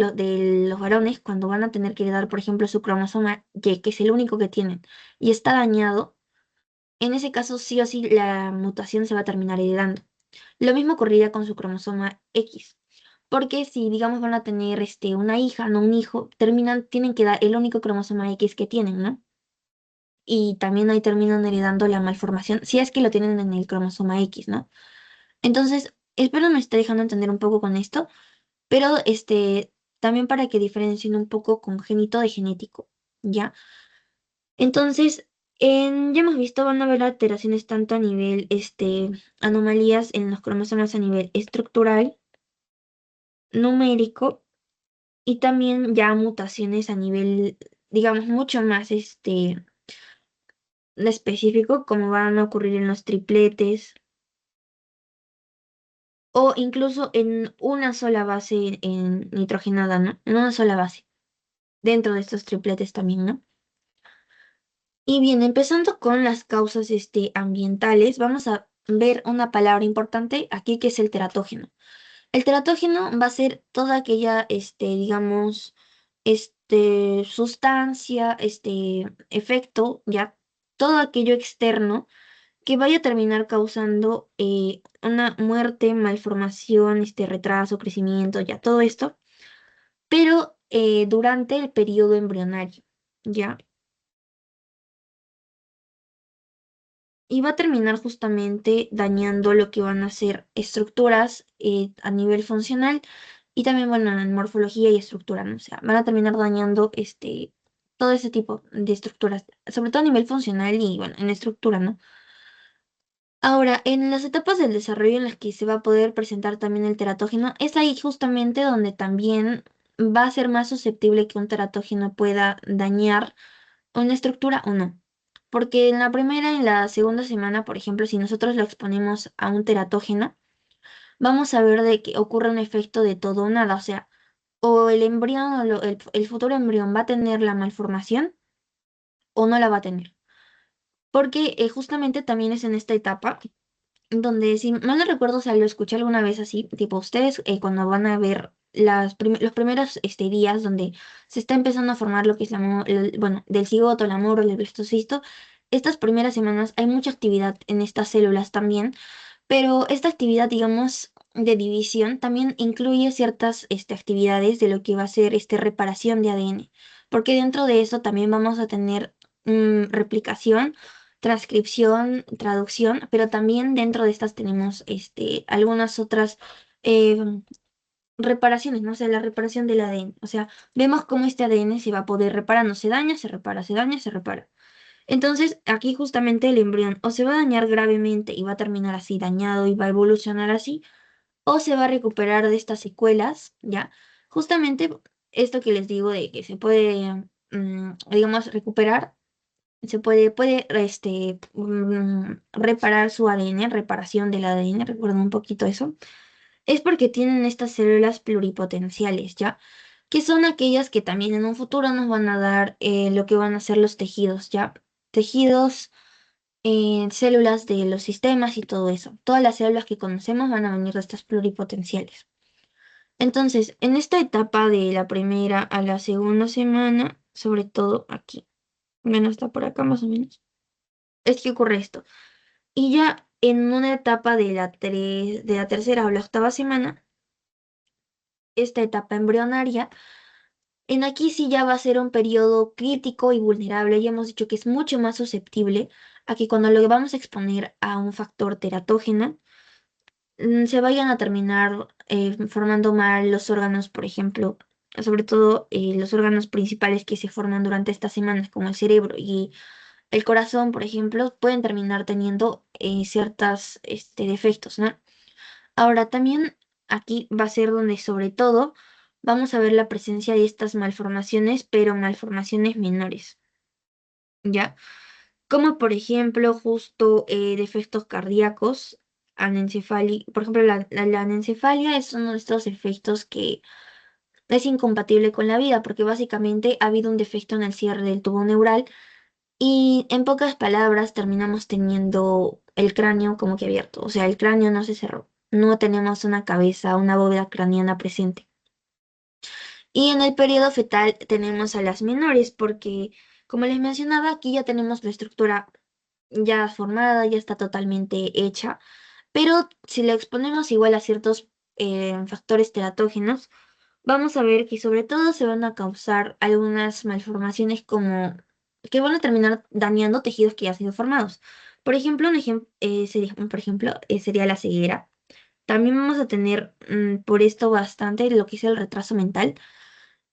A: los varones, cuando van a tener que heredar, por ejemplo, su cromosoma Y, que es el único que tienen, y está dañado, en ese caso sí o sí la mutación se va a terminar heredando. Lo mismo ocurriría con su cromosoma X. Porque si, digamos, van a tener una hija, no un hijo, tienen que dar el único cromosoma X que tienen, ¿no? Y también ahí terminan heredando la malformación, si es que lo tienen en el cromosoma X, ¿no? Entonces, espero me esté dejando entender un poco con esto, pero también para que diferencien un poco congénito de genético, ¿ya? Entonces, ya hemos visto, van a haber alteraciones tanto a nivel, anomalías en los cromosomas a nivel estructural, numérico y también ya mutaciones a nivel, digamos, mucho más, específico, como van a ocurrir en los tripletes o incluso en una sola base en nitrogenada, ¿no? En una sola base, dentro de estos tripletes también, ¿no? Y bien, empezando con las causas ambientales, vamos a ver una palabra importante aquí que es el teratógeno. El teratógeno va a ser toda aquella, digamos, sustancia, efecto, ya, todo aquello externo que vaya a terminar causando una muerte, malformación, retraso, crecimiento, ya, todo esto, pero durante el periodo embrionario, ¿ya? Y va a terminar justamente dañando lo que van a ser estructuras a nivel funcional y también, bueno, en morfología y estructura, ¿no? O sea, van a terminar dañando todo ese tipo de estructuras, sobre todo a nivel funcional y, bueno, en estructura, ¿no? Ahora, en las etapas del desarrollo en las que se va a poder presentar también el teratógeno, es ahí justamente donde también va a ser más susceptible que un teratógeno pueda dañar una estructura o no. Porque en la primera y la segunda semana, por ejemplo, si nosotros lo exponemos a un teratógeno, vamos a ver de que ocurre un efecto de todo o nada. O sea, o el embrión o el futuro embrión va a tener la malformación o no la va a tener. Porque justamente también es en esta etapa donde, si mal no recuerdo, o sea, lo escuché alguna vez así, tipo ustedes cuando van a ver los primeros días donde se está empezando a formar lo que es bueno, del cigoto, la morula, el blastocisto, estas primeras semanas hay mucha actividad en estas células también, pero esta actividad, digamos, de división también incluye ciertas actividades de lo que va a ser reparación de ADN, porque dentro de eso también vamos a tener replicación, transcripción, traducción, pero también dentro de estas tenemos algunas otras eh, reparaciones, ¿no? O sea, la reparación del ADN. O sea, vemos cómo este ADN se va a poder reparar, no se daña, se repara, se daña, se repara. Entonces, aquí justamente el embrión o se va a dañar gravemente y va a terminar así dañado y va a evolucionar así, o se va a recuperar de estas secuelas, ¿ya? Justamente esto que les digo de que se puede, digamos, recuperar reparar su ADN, reparación del ADN, recuerden un poquito eso, es porque tienen estas células pluripotenciales, ¿ya? Que son aquellas que también en un futuro nos van a dar lo que van a ser los tejidos, ¿ya? Tejidos, células de los sistemas y todo eso. Todas las células que conocemos van a venir de estas pluripotenciales. Entonces, en esta etapa de la primera a la segunda semana, sobre todo aquí, bueno, está por acá más o menos, es que ocurre esto. Y ya en una etapa de la tercera o la octava semana, esta etapa embrionaria, en aquí sí ya va a ser un periodo crítico y vulnerable. Ya hemos dicho que es mucho más susceptible a que cuando lo vamos a exponer a un factor teratógeno, se vayan a terminar formando mal los órganos, por ejemplo, sobre todo los órganos principales que se forman durante estas semanas, como el cerebro y el corazón, por ejemplo, pueden terminar teniendo ciertos defectos, ¿no? Ahora también aquí va a ser donde sobre todo vamos a ver la presencia de estas malformaciones, pero malformaciones menores, ¿ya? Como por ejemplo justo defectos cardíacos, anencefalia, por ejemplo la anencefalia es uno de estos efectos que es incompatible con la vida porque básicamente ha habido un defecto en el cierre del tubo neural y en pocas palabras terminamos teniendo el cráneo como que abierto, o sea, el cráneo no se cerró, no tenemos una cabeza, una bóveda craneana presente. Y en el periodo fetal tenemos a las menores porque, como les mencionaba, aquí ya tenemos la estructura ya formada, ya está totalmente hecha, pero si la exponemos igual a ciertos factores teratógenos, vamos a ver que sobre todo se van a causar algunas malformaciones como que van a terminar dañando tejidos que ya han sido formados. Por ejemplo, sería la ceguera. También vamos a tener por esto bastante lo que es el retraso mental.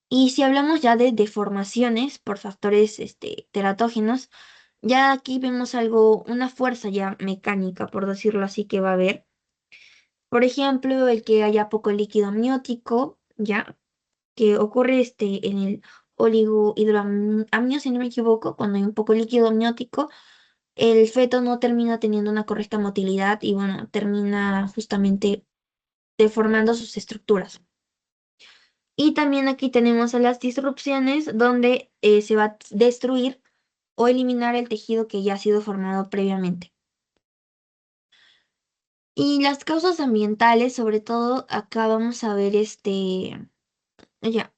A: Y si hablamos ya de deformaciones por factores teratógenos, ya aquí vemos algo, una fuerza ya mecánica, por decirlo así, que va a haber. Por ejemplo, el que haya poco líquido amniótico, ya, que ocurre en el oligohidroamnio, si no me equivoco, cuando hay un poco líquido amniótico, el feto no termina teniendo una correcta motilidad y bueno, termina justamente deformando sus estructuras. Y también aquí tenemos a las disrupciones donde se va a destruir o eliminar el tejido que ya ha sido formado previamente. Y las causas ambientales, sobre todo, acá vamos a ver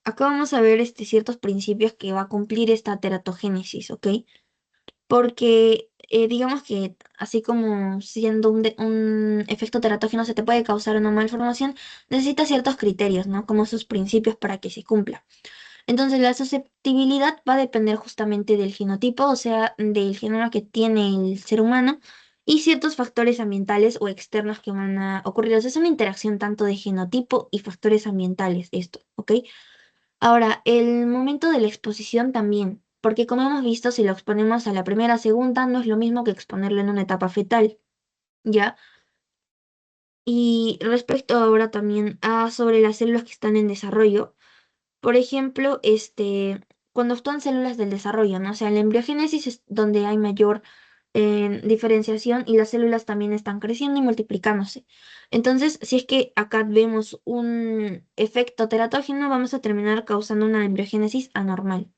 A: acá vamos a ver ciertos principios que va a cumplir esta teratogénesis, ¿ok? Porque digamos que así como siendo un efecto teratógeno se te puede causar una malformación, necesita ciertos criterios, ¿no? Como sus principios para que se cumpla. Entonces, la susceptibilidad va a depender justamente del genotipo, o sea, del genoma que tiene el ser humano y ciertos factores ambientales o externos que van a ocurrir. O sea, es una interacción tanto de genotipo y factores ambientales, esto, ¿ok? Ahora, el momento de la exposición también, porque como hemos visto, si lo exponemos a la primera, segunda, no es lo mismo que exponerlo en una etapa fetal, ¿ya? Y respecto ahora también a sobre las células que están en desarrollo. Por ejemplo, cuando actúan células del desarrollo, ¿no? O sea, la embriogénesis es donde hay mayor diferenciación y las células también están creciendo y multiplicándose. Entonces, si es que acá vemos un efecto teratógeno, vamos a terminar causando una embriogénesis anormal.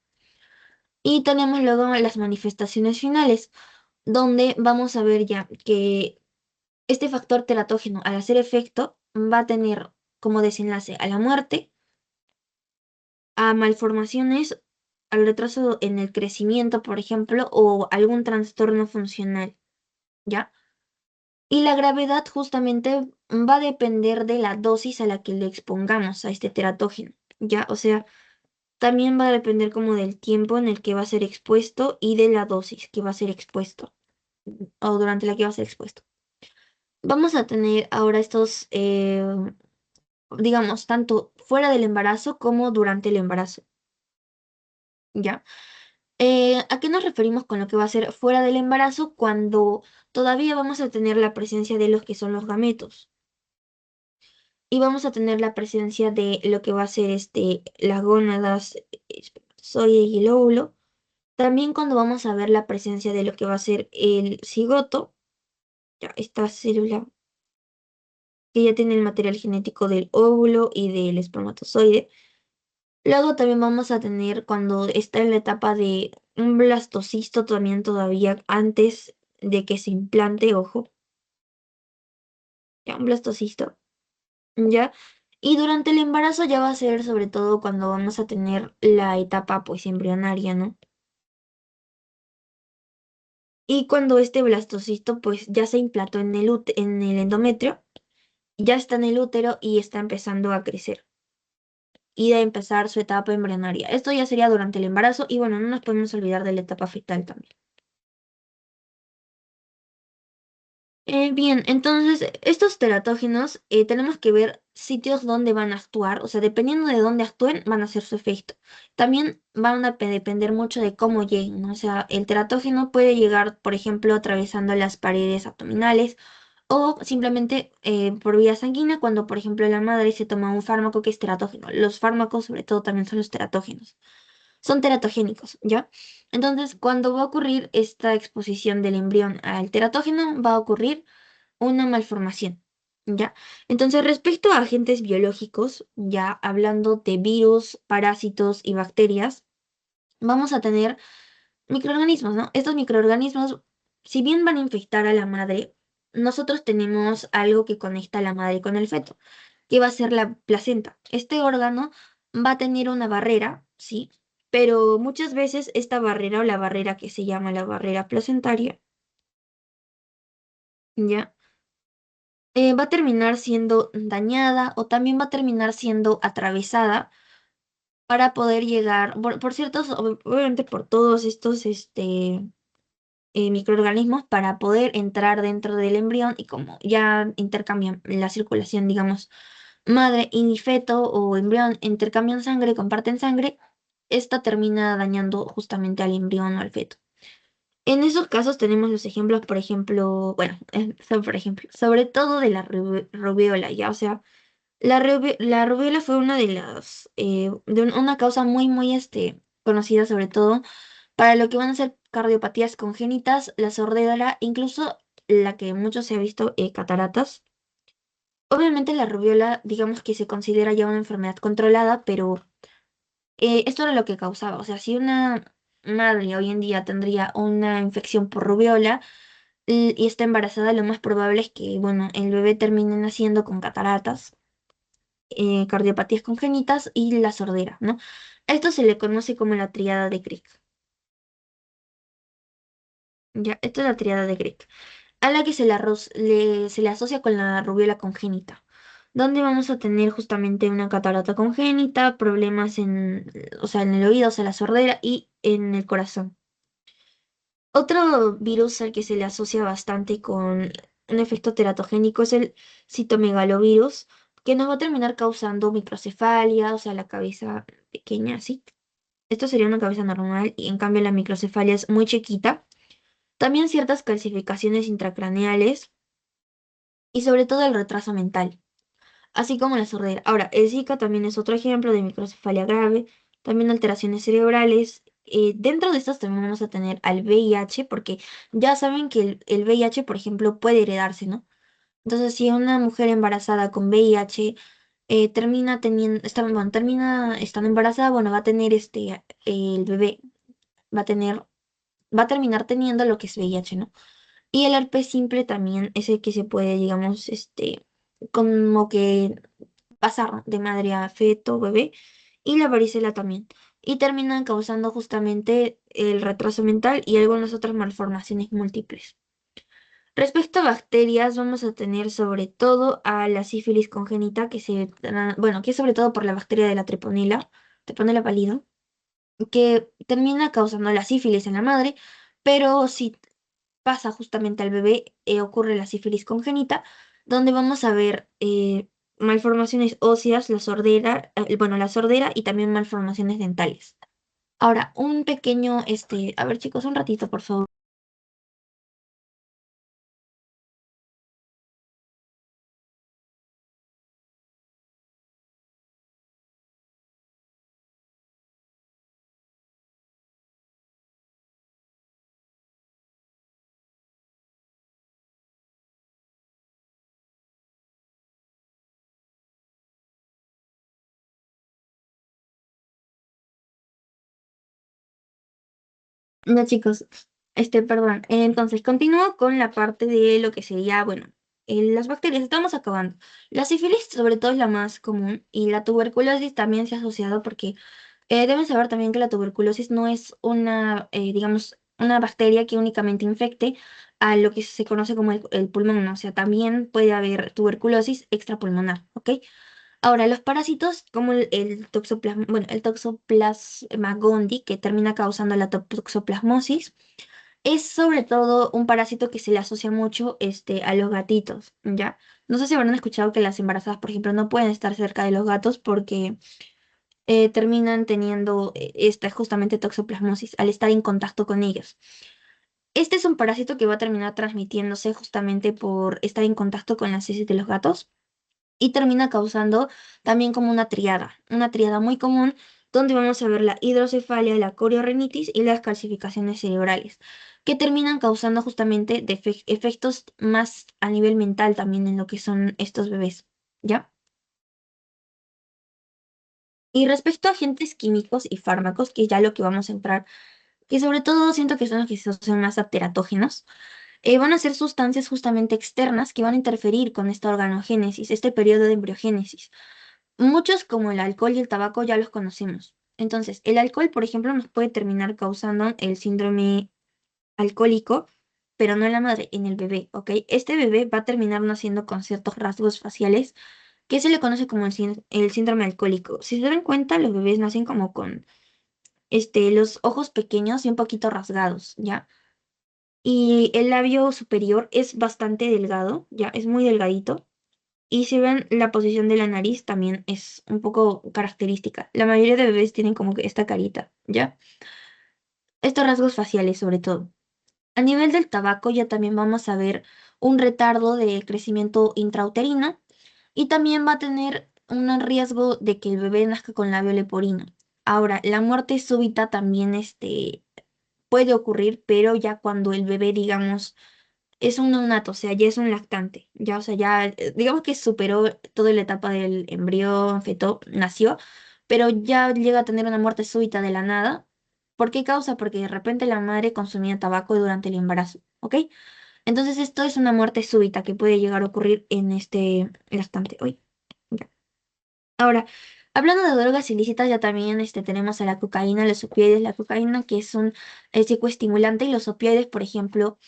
A: Y tenemos luego las manifestaciones finales, donde vamos a ver ya que este factor teratógeno, al hacer efecto, va a tener como desenlace a la muerte, a malformaciones, al retraso en el crecimiento, por ejemplo, o algún trastorno funcional, ¿ya? Y la gravedad justamente va a depender de la dosis a la que le expongamos a este teratógeno, ¿ya? O sea, también va a depender como del tiempo en el que va a ser expuesto y de la dosis que va a ser expuesto o durante la que va a ser expuesto. Vamos a tener ahora estos, digamos, tanto fuera del embarazo como durante el embarazo, ¿ya? ¿A qué nos referimos con lo que va a ser fuera del embarazo cuando todavía vamos a tener la presencia de los que son los gametos? Y vamos a tener la presencia de lo que va a ser las gónadas, espermatozoide y el óvulo. También cuando vamos a ver la presencia de lo que va a ser el cigoto, ya esta célula que ya tiene el material genético del óvulo y del espermatozoide. Luego también vamos a tener cuando está en la etapa de un blastocisto también todavía antes de que se implante, ojo, ya un blastocisto, ¿ya? Y durante el embarazo ya va a ser sobre todo cuando vamos a tener la etapa pues embrionaria, ¿no? Y cuando este blastocisto pues ya se implantó en en el endometrio, ya está en el útero y está empezando a crecer y a empezar su etapa embrionaria. Esto ya sería durante el embarazo y bueno, no nos podemos olvidar de la etapa fetal también. Bien, entonces estos teratógenos tenemos que ver sitios donde van a actuar, o sea, dependiendo de dónde actúen, van a hacer su efecto. También van a depender mucho de cómo lleguen, ¿no? O sea, el teratógeno puede llegar, por ejemplo, atravesando las paredes abdominales o simplemente por vía sanguínea cuando, por ejemplo, la madre se toma un fármaco que es teratógeno. Los fármacos, sobre todo, también son los teratógenos. Son teratogénicos, ¿ya? Entonces, cuando va a ocurrir esta exposición del embrión al teratógeno, va a ocurrir una malformación, ¿ya? Entonces, respecto a agentes biológicos, ya hablando de virus, parásitos y bacterias, vamos a tener microorganismos, ¿no? Estos microorganismos, si bien van a infectar a la madre, nosotros tenemos algo que conecta a la madre con el feto, que va a ser la placenta. Este órgano va a tener una barrera, ¿sí? Pero muchas veces esta barrera o la barrera que se llama la barrera placentaria, ¿ya? Va a terminar siendo dañada o también va a terminar siendo atravesada para poder llegar, por ciertos, obviamente por todos estos microorganismos, para poder entrar dentro del embrión y como ya intercambian la circulación, digamos, madre y feto o embrión intercambian sangre, comparten sangre, esta termina dañando justamente al embrión o al feto. En esos casos tenemos los ejemplos, por ejemplo, bueno, por ejemplo, sobre todo de la rubiola, ya, o sea, la rubiola fue una de las, una causa muy, conocida sobre todo para lo que van a ser cardiopatías congénitas, la sordera, incluso la que muchos se ha visto, cataratas. Obviamente la rubiola, digamos que se considera ya una enfermedad controlada, pero esto era lo que causaba. O sea, si una madre hoy en día tendría una infección por rubiola y está embarazada, lo más probable es que, bueno, el bebé termine naciendo con cataratas, cardiopatías congénitas y la sordera, ¿no? Esto se le conoce como la triada de Crick. Ya, esto es la triada de Crick, a la que se le asocia con la rubiola congénita, donde vamos a tener justamente una catarata congénita, problemas en, o sea, en el oído, o sea, la sordera y en el corazón. Otro virus al que se le asocia bastante con un efecto teratogénico es el citomegalovirus, que nos va a terminar causando microcefalia, o sea, la cabeza pequeña, ¿sí? Esto sería una cabeza normal y en cambio la microcefalia es muy chiquita. También ciertas calcificaciones intracraneales y sobre todo el retraso mental, así como la sordera. Ahora, el Zika también es otro ejemplo de microcefalia grave, también alteraciones cerebrales. Dentro de estas también vamos a tener al VIH, porque ya saben que el VIH, por ejemplo, puede heredarse, ¿no? Entonces, si una mujer embarazada con VIH termina teniendo, bueno, termina estando embarazada, bueno, va a tener el bebé, va a tener, va a terminar teniendo lo que es VIH, ¿no? Y el herpes simple también es el que se puede, digamos, como que pasar de madre a feto, bebé, y la varicela también. Y terminan causando justamente el retraso mental y algunas otras malformaciones múltiples. Respecto a bacterias, vamos a tener sobre todo a la sífilis congénita, bueno, que es sobre todo por la bacteria de la Treponella pallidum, que termina causando la sífilis en la madre, pero si pasa justamente al bebé, ocurre la sífilis congénita, donde vamos a ver malformaciones óseas, bueno, la sordera y también malformaciones dentales. Ahora, un pequeño, a ver chicos, un ratito, por favor. No, chicos, perdón. Entonces, continúo con la parte de lo que sería, bueno, las bacterias. Estamos acabando. La sífilis, sobre todo, es la más común y la tuberculosis también se ha asociado porque deben saber también que la tuberculosis no es una, digamos, una bacteria que únicamente infecte a lo que se conoce como el pulmón, ¿no? O sea, también puede haber tuberculosis extrapulmonar, ¿ok? Ahora, los parásitos como el toxoplasma, bueno, el Toxoplasma gondii, que termina causando la toxoplasmosis, es sobre todo un parásito que se le asocia mucho a los gatitos, ¿ya? No sé si habrán escuchado que las embarazadas, por ejemplo, no pueden estar cerca de los gatos porque terminan teniendo esta justamente toxoplasmosis al estar en contacto con ellos. Este es un parásito que va a terminar transmitiéndose justamente por estar en contacto con las heces de los gatos y termina causando también como una triada muy común donde vamos a ver la hidrocefalia, la coriorrinitis y las calcificaciones cerebrales, que terminan causando justamente efectos más a nivel mental también en lo que son estos bebés, ¿ya? Y respecto a agentes químicos y fármacos, que es ya lo que vamos a entrar, que sobre todo siento que son los que se asocian más a teratógenos, van a ser sustancias justamente externas que van a interferir con esta organogénesis, este periodo de embriogénesis. Muchos, como el alcohol y el tabaco, ya los conocemos. Entonces, el alcohol, por ejemplo, nos puede terminar causando el síndrome alcohólico, pero no en la madre, en el bebé, ¿ok? Este bebé va a terminar naciendo con ciertos rasgos faciales que se le conoce como el síndrome alcohólico. Si se dan cuenta, los bebés nacen como con los ojos pequeños y un poquito rasgados, ¿ya? Y el labio superior es bastante delgado, ¿ya? Es muy delgadito. Y si ven la posición de la nariz también es un poco característica. La mayoría de bebés tienen como que esta carita, ¿ya? Estos rasgos faciales sobre todo. A nivel del tabaco ya también vamos a ver un retardo de crecimiento intrauterino y también va a tener un riesgo de que el bebé nazca con labio leporino. Ahora, la muerte súbita también puede ocurrir, pero ya cuando el bebé, digamos, es un neonato, o sea, ya es un lactante, ya, o sea, ya, digamos que superó toda la etapa del embrión, feto, nació, pero ya llega a tener una muerte súbita de la nada. ¿Por qué causa? Porque de repente la madre consumía tabaco durante el embarazo, ¿ok? Entonces esto es una muerte súbita que puede llegar a ocurrir en este lactante. Uy, ya. Ahora, hablando de drogas ilícitas, ya también tenemos a la cocaína, los opioides, la cocaína que es un psicoestimulante y los opioides, por ejemplo,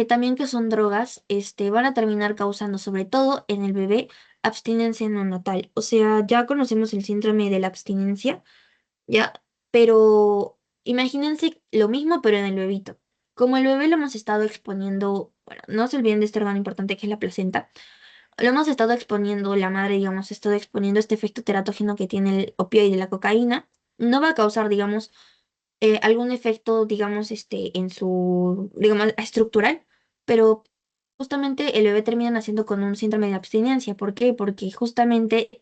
A: también que son drogas, van a terminar causando, sobre todo en el bebé, abstinencia neonatal. O sea, ya conocemos el síndrome de la abstinencia, ya, pero imagínense lo mismo, pero en el bebito. Como el bebé lo hemos estado exponiendo, bueno, no se olviden de este órgano importante que es la placenta, lo hemos estado exponiendo, la madre, digamos, ha estado exponiendo este efecto teratógeno que tiene el opioide, la cocaína, no va a causar, digamos, algún efecto, digamos, en su, digamos, estructural, pero justamente el bebé termina naciendo con un síndrome de abstinencia. ¿Por qué? Porque justamente,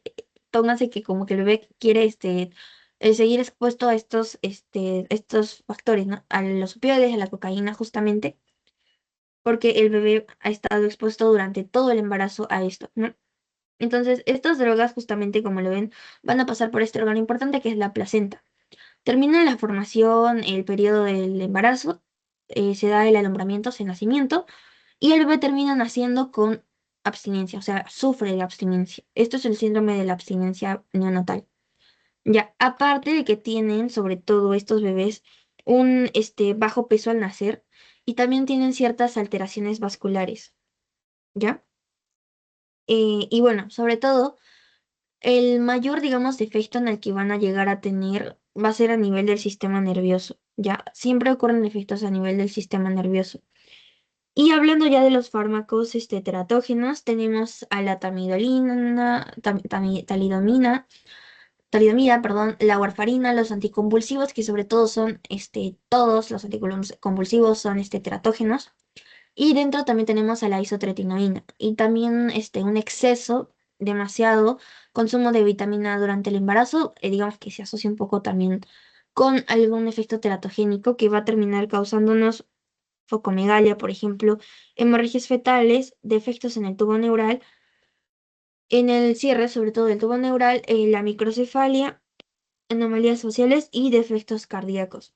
A: pónganse que como que el bebé quiere, seguir expuesto a estos factores, ¿no? A los opioides, a la cocaína, justamente, porque el bebé ha estado expuesto durante todo el embarazo a esto, ¿no? Entonces, estas drogas, justamente como lo ven, van a pasar por este órgano importante que es la placenta. Termina la formación, el periodo del embarazo, se da el alumbramiento, el nacimiento, y el bebé termina naciendo con abstinencia, o sea, sufre de abstinencia. Esto es el síndrome de la abstinencia neonatal. Ya, aparte de que tienen, sobre todo estos bebés, un bajo peso al nacer y también tienen ciertas alteraciones vasculares, ¿ya? Y bueno, sobre todo el mayor, digamos, defecto en el que van a llegar a tener va a ser a nivel del sistema nervioso. Ya, siempre ocurren efectos a nivel del sistema nervioso. Y hablando ya de los fármacos teratógenos, tenemos a la tamidolina, talidomida, perdón, la warfarina, los anticonvulsivos, que sobre todo son, todos los anticonvulsivos son teratógenos. Y dentro también tenemos a la isotretinoína y también un exceso, demasiado consumo de vitamina durante el embarazo, digamos que se asocia un poco también con algún efecto teratogénico que va a terminar causándonos focomegalia, por ejemplo, hemorragias fetales, defectos en el tubo neural, en el cierre sobre todo del tubo neural, la microcefalia, anomalías sociales y defectos cardíacos.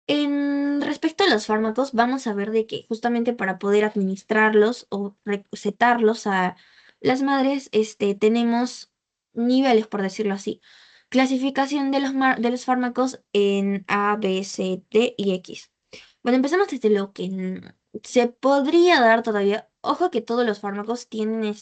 A: En respecto a los fármacos, vamos a ver de que justamente para poder administrarlos o recetarlos a las madres, tenemos niveles, por decirlo así. Clasificación de de los fármacos en A, B, C, D y X. Bueno, empezamos desde lo que se podría dar todavía. Ojo que todos los fármacos tienen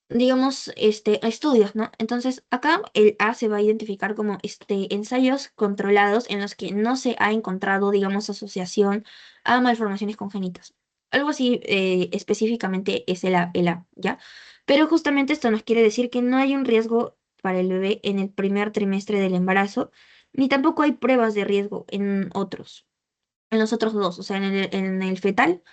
A: digamos, estudios, ¿no? Entonces, acá el A se va a identificar como ensayos controlados en los que no se ha encontrado, digamos, asociación a malformaciones congénitas. Algo así específicamente es el A, ¿ya? Pero justamente esto nos quiere decir que no hay un riesgo para el bebé en el primer trimestre del embarazo, ni tampoco hay pruebas de riesgo en los otros dos, o sea, en el fetal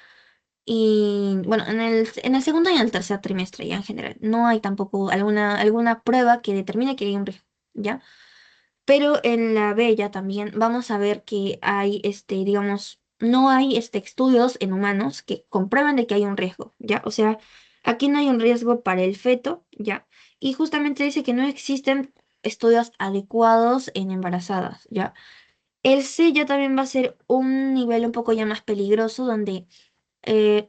A: y bueno, en el segundo y en el tercer trimestre ya en general. No hay tampoco alguna prueba que determine que hay un riesgo, ¿ya? Pero en la bella también vamos a ver que hay, digamos, no hay estudios en humanos que comprueben de que hay un riesgo, ¿ya? O sea, aquí no hay un riesgo para el feto, ¿ya? Y justamente dice que no existen estudios adecuados en embarazadas, ¿ya? El C ya también va a ser un nivel un poco ya más peligroso donde eh,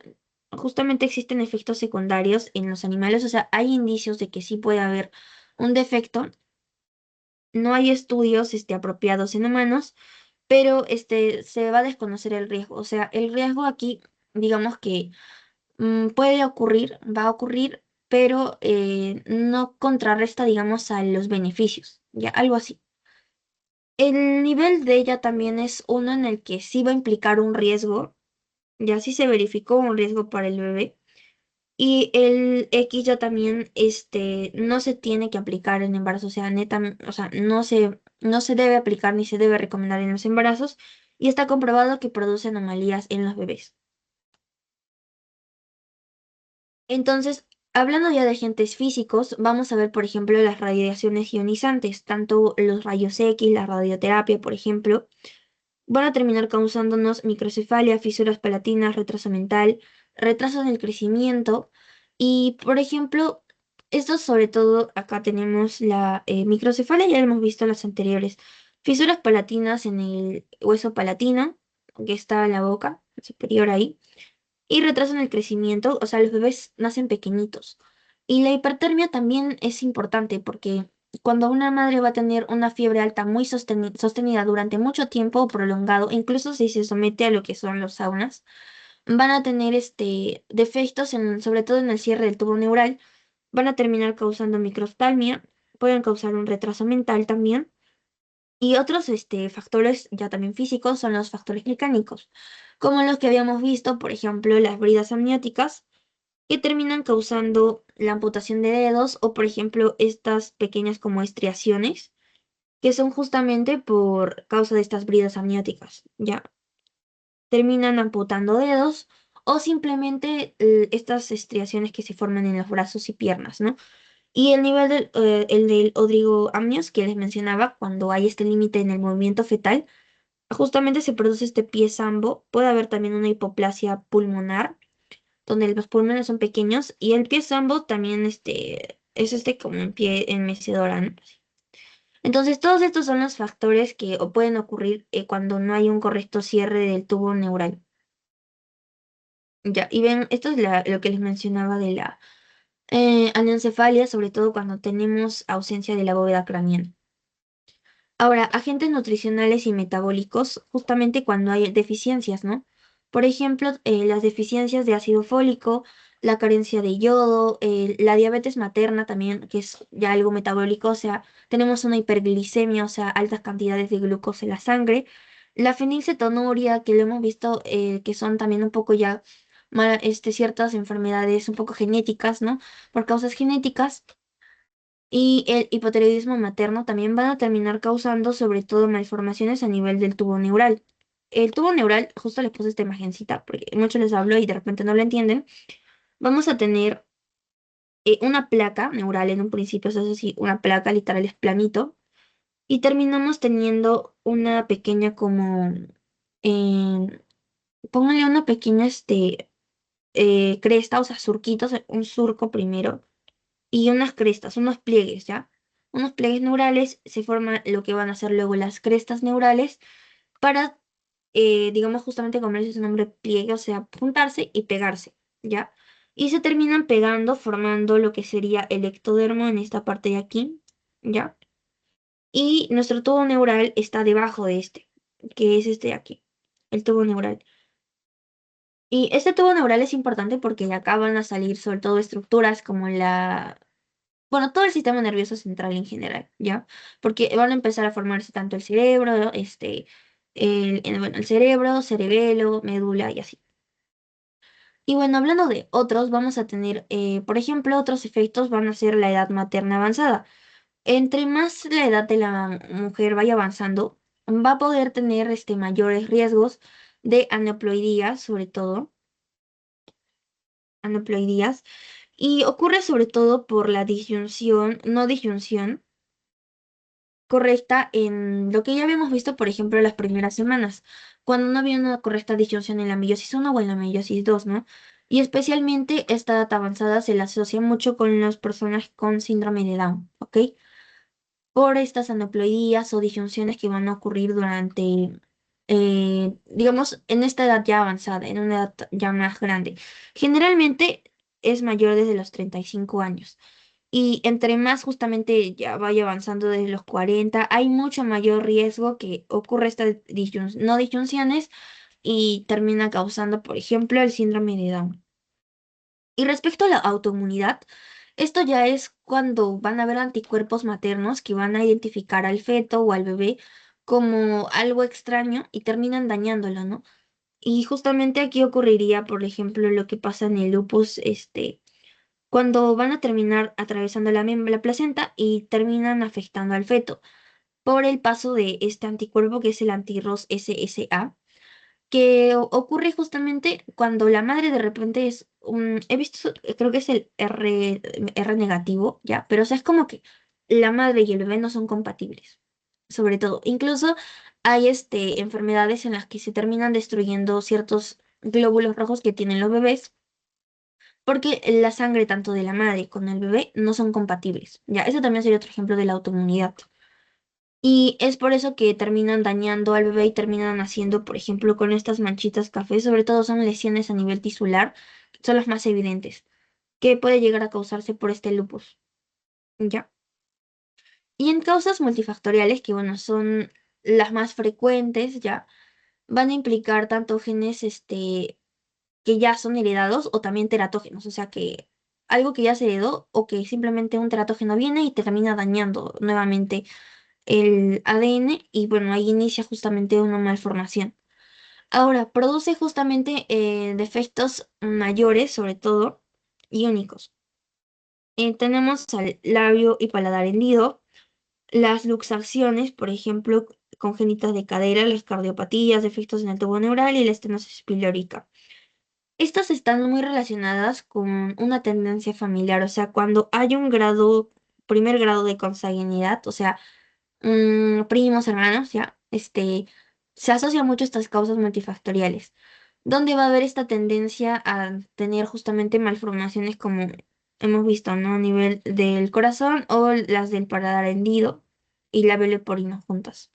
A: justamente existen efectos secundarios en los animales, o sea, hay indicios de que sí puede haber un defecto. No hay estudios apropiados en humanos, pero se va a desconocer el riesgo. O sea, el riesgo aquí, digamos que puede ocurrir, va a ocurrir, pero no contrarresta, digamos, a los beneficios, ya, algo así. El nivel de ella también es uno en el que sí va a implicar un riesgo, ya sí se verificó un riesgo para el bebé. Y el X ya también, no se tiene que aplicar en embarazo, o sea, neta, o sea, no se debe aplicar ni se debe recomendar en los embarazos y está comprobado que produce anomalías en los bebés. Entonces, hablando ya de agentes físicos, vamos a ver, por ejemplo, las radiaciones ionizantes, tanto los rayos X, la radioterapia, por ejemplo, van a terminar causándonos microcefalia, fisuras palatinas, retraso mental, retrasos en el crecimiento. Y, por ejemplo, esto sobre todo, acá tenemos la microcefalia, ya lo hemos visto en las anteriores. Fisuras palatinas en el hueso palatino, que está en la boca, superior ahí. Y retraso en el crecimiento, o sea, los bebés nacen pequeñitos. Y la hipertermia también es importante porque cuando una madre va a tener una fiebre alta muy sostenida durante mucho tiempo o prolongado, incluso si se somete a lo que son los saunas, van a tener defectos sobre todo en el cierre del tubo neural, van a terminar causando microftalmia, pueden causar un retraso mental también. Y otros factores ya también físicos son los factores mecánicos, como los que habíamos visto, por ejemplo, las bridas amnióticas, que terminan causando la amputación de dedos o, por ejemplo, estas pequeñas como estriaciones, que son justamente por causa de estas bridas amnióticas, ¿ya? Terminan amputando dedos o simplemente estas estriaciones que se forman en los brazos y piernas, ¿no? Y el nivel el del odrigoamnios que les mencionaba, cuando hay este límite en el movimiento fetal, justamente se produce este pie sambo. Puede haber también una hipoplasia pulmonar, donde los pulmones son pequeños, y el pie sambo también es como un pie en mecedora, ¿no? Entonces, todos estos son los factores que pueden ocurrir cuando no hay un correcto cierre del tubo neural. Ya, y ven, esto es lo que les mencionaba de la anencefalia, sobre todo cuando tenemos ausencia de la bóveda craneal. Ahora, agentes nutricionales y metabólicos, justamente cuando hay deficiencias, ¿no? Por ejemplo, las deficiencias de ácido fólico, la carencia de yodo, la diabetes materna también, que es ya algo metabólico, o sea, tenemos una hiperglicemia, o sea, altas cantidades de glucosa en la sangre. La fenilcetonuria, que lo hemos visto, que son también un poco ya ciertas enfermedades un poco genéticas, ¿no? Por causas genéticas. Y el hipotiroidismo materno también van a terminar causando sobre todo malformaciones a nivel del tubo neural. El tubo neural, justo les puse esta imagencita porque muchos les hablo y de repente no lo entienden. Vamos a tener una placa neural en un principio, o sea, es decir, una placa literal es planito, y terminamos teniendo una pequeña como, eh, pónganle una pequeña cresta, o sea, surquitos, un surco primero y unas crestas, unos pliegues, ¿ya? Unos pliegues neurales se forman lo que van a ser luego las crestas neurales para digamos justamente como dice su nombre, pliegue, o sea, juntarse y pegarse, ¿ya? Y se terminan pegando formando lo que sería el ectodermo en esta parte de aquí, ¿ya? Y nuestro tubo neural está debajo de este, que es este de aquí, el tubo neural. Y este tubo neural es importante porque de acá van a salir sobre todo estructuras como bueno, todo el sistema nervioso central en general, ¿ya? Porque van a empezar a formarse tanto el cerebro, bueno, el cerebro, cerebelo, médula y así. Y bueno, hablando de otros, vamos a tener, por ejemplo, otros efectos van a ser la edad materna avanzada. Entre más la edad de la mujer vaya avanzando, va a poder tener mayores riesgos de aneuploidías, sobre todo, aneuploidías, y ocurre sobre todo por la disyunción, no disyunción correcta en lo que ya habíamos visto, por ejemplo, en las primeras semanas, cuando no había una correcta disyunción en la meiosis 1 o en la meiosis 2, ¿no? Y especialmente esta edad avanzada se la asocia mucho con las personas con síndrome de Down, ¿ok? Por estas aneuploidías o disyunciones que van a ocurrir durante, digamos, en esta edad ya avanzada, en una edad ya más grande. Generalmente es mayor desde los 35 años. Y entre más justamente ya vaya avanzando desde los 40, hay mucho mayor riesgo que ocurra estas no disyunciones y termina causando, por ejemplo, el síndrome de Down. Y respecto a la autoinmunidad, esto ya es cuando van a haber anticuerpos maternos que van a identificar al feto o al bebé como algo extraño y terminan dañándolo, ¿no? Y justamente aquí ocurriría, por ejemplo, lo que pasa en el lupus, cuando van a terminar atravesando la placenta y terminan afectando al feto por el paso de este anticuerpo que es el anti-ROS SSA, que ocurre justamente cuando la madre de repente he visto, creo que es el R negativo, ya, pero o sea, es como que la madre y el bebé no son compatibles, sobre todo. Incluso hay enfermedades en las que se terminan destruyendo ciertos glóbulos rojos que tienen los bebés porque la sangre tanto de la madre con el bebé no son compatibles. Ya, eso también sería otro ejemplo de la autoinmunidad. Y es por eso que terminan dañando al bebé y terminan haciendo, por ejemplo, con estas manchitas café, sobre todo son lesiones a nivel tisular, son las más evidentes, que puede llegar a causarse por este lupus. Ya. Y en causas multifactoriales, que bueno, son las más frecuentes, ya, van a implicar tanto genes, que ya son heredados o también teratógenos, o sea que algo que ya se heredó o que simplemente un teratógeno viene y te termina dañando nuevamente el ADN y bueno, ahí inicia justamente una malformación. Ahora, produce justamente defectos mayores, sobre todo, y únicos. Tenemos al labio y paladar hendido, las luxaciones, por ejemplo, congénitas de cadera, las cardiopatías, defectos en el tubo neural y la estenosis pilórica. Estas están muy relacionadas con una tendencia familiar, o sea, cuando hay un primer grado de consanguinidad, o sea, primos, hermanos, ya, se asocia mucho a estas causas multifactoriales, donde va a haber esta tendencia a tener justamente malformaciones como hemos visto, ¿no? A nivel del corazón o las del paladar hendido y la leporino juntas.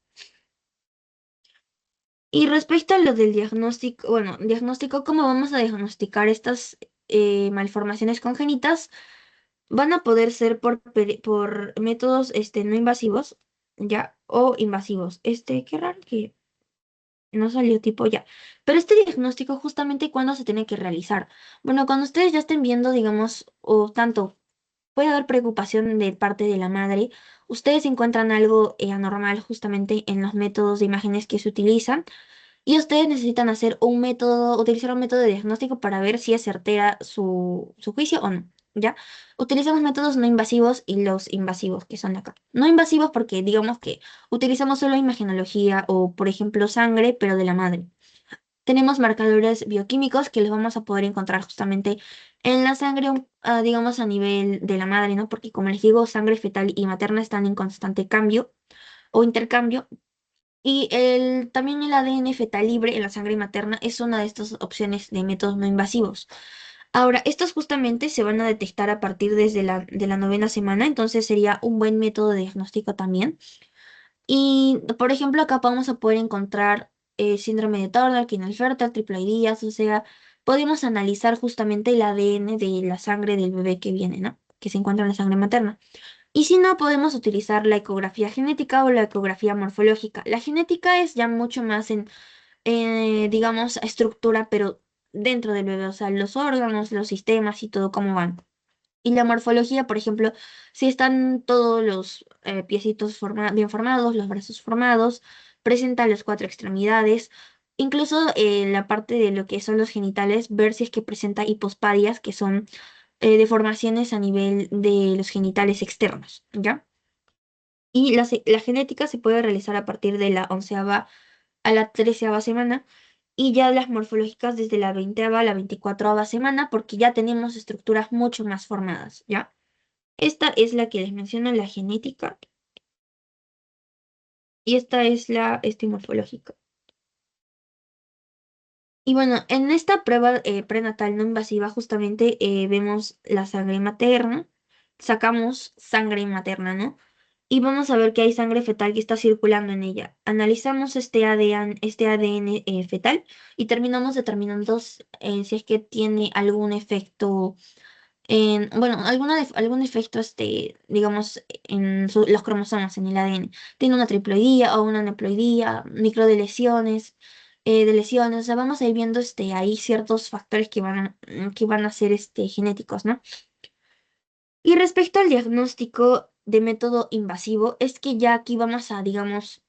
A: Y respecto a lo del diagnóstico, bueno, diagnóstico, ¿cómo vamos a diagnosticar estas malformaciones congénitas? Van a poder ser por métodos no invasivos, ¿ya? O invasivos. Qué raro que no salió tipo ya. Pero este diagnóstico justamente cuándo se tiene que realizar. Bueno, cuando ustedes ya estén viendo, digamos, o tanto puede haber preocupación de parte de la madre, ustedes encuentran algo anormal justamente en los métodos de imágenes que se utilizan y ustedes necesitan utilizar un método de diagnóstico para ver si es certera su juicio o no. ¿Ya? Utilizamos métodos no invasivos y los invasivos, que son acá. No invasivos porque digamos que utilizamos solo imagenología o, por ejemplo, sangre, pero de la madre. Tenemos marcadores bioquímicos que los vamos a poder encontrar justamente en la sangre, digamos, a nivel de la madre, ¿no? Porque como les digo, sangre fetal y materna están en constante cambio o intercambio. Y también el ADN fetal libre en la sangre materna es una de estas opciones de métodos no invasivos. Ahora, estos justamente se van a detectar a partir de la novena semana, entonces sería un buen método de diagnóstico también. Y, por ejemplo, acá vamos a poder encontrar síndrome de Turner, Klinefelter, triploidías, o sea, podemos analizar justamente el ADN de la sangre del bebé que viene, ¿no? Que se encuentra en la sangre materna. Y si no, podemos utilizar la ecografía genética o la ecografía morfológica. La genética es ya mucho más en, digamos, estructura, pero dentro del bebé, o sea, los órganos, los sistemas y todo cómo van. Y la morfología, por ejemplo, si están todos los piecitos bien formados, los brazos formados, presenta las cuatro extremidades, incluso la parte de lo que son los genitales, ver si es que presenta hipospadias, que son deformaciones a nivel de los genitales externos, ¿ya? Y la genética se puede realizar a partir de la 11ª a la 13ª semana y ya las morfológicas desde la 20ª a la 24ª semana porque ya tenemos estructuras mucho más formadas, ¿ya? Esta es la que les menciono, la genética, y esta es la morfológica. Y bueno, en esta prueba prenatal no invasiva justamente vemos la sangre materna, sacamos sangre materna, ¿no? Y vamos a ver que hay sangre fetal que está circulando en ella. Analizamos este ADN fetal y terminamos determinando si es que tiene algún efecto bueno, algún efecto, digamos, en los cromosomas, en el ADN. Tiene una triploidía o una aneuploidía, microdeleciones, de lesiones. O sea, vamos a ir viendo ahí ciertos factores que van a ser genéticos, ¿no? Y respecto al diagnóstico de método invasivo, es que ya aquí vamos a, digamos,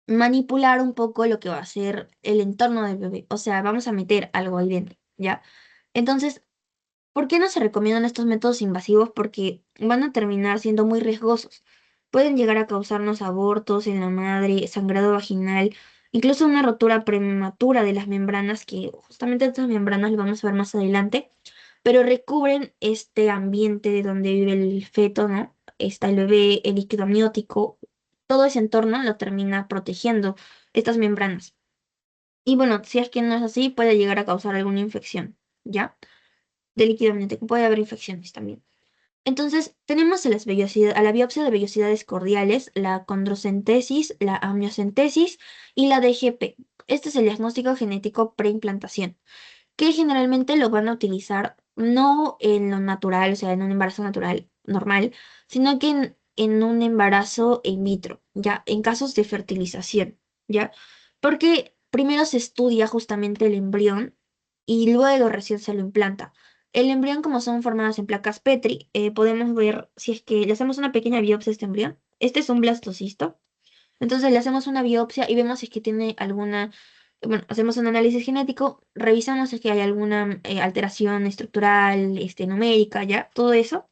A: manipular un poco lo que va a ser el entorno del bebé. O sea, vamos a meter algo ahí dentro, ¿ya? Entonces, ¿por qué no se recomiendan estos métodos invasivos? Porque van a terminar siendo muy riesgosos. Pueden llegar a causarnos abortos en la madre, sangrado vaginal, incluso una rotura prematura de las membranas, que justamente estas membranas lo vamos a ver más adelante, pero recubren este ambiente de donde vive el feto, ¿no? Está el bebé, el líquido amniótico, todo ese entorno lo termina protegiendo estas membranas. Y bueno, si es que no es así, puede llegar a causar alguna infección, ¿ya? De líquido amniótico. Puede haber infecciones también. Entonces, tenemos a la biopsia de vellosidades cordiales, la condrocentesis, la amniocentesis y la DGP. Este es el diagnóstico genético preimplantación, que generalmente lo van a utilizar no en lo natural, o sea, en un embarazo natural normal, sino que en un embarazo in vitro, ya, en casos de fertilización, ya, porque primero se estudia justamente el embrión y luego recién se lo implanta. El embrión, como son formados en placas Petri, podemos ver si es que le hacemos una pequeña biopsia a este embrión. Este es un blastocisto. Entonces le hacemos una biopsia y vemos si es que tiene alguna, bueno, hacemos un análisis genético, revisamos si es que hay alguna alteración estructural, numérica, ya, todo eso.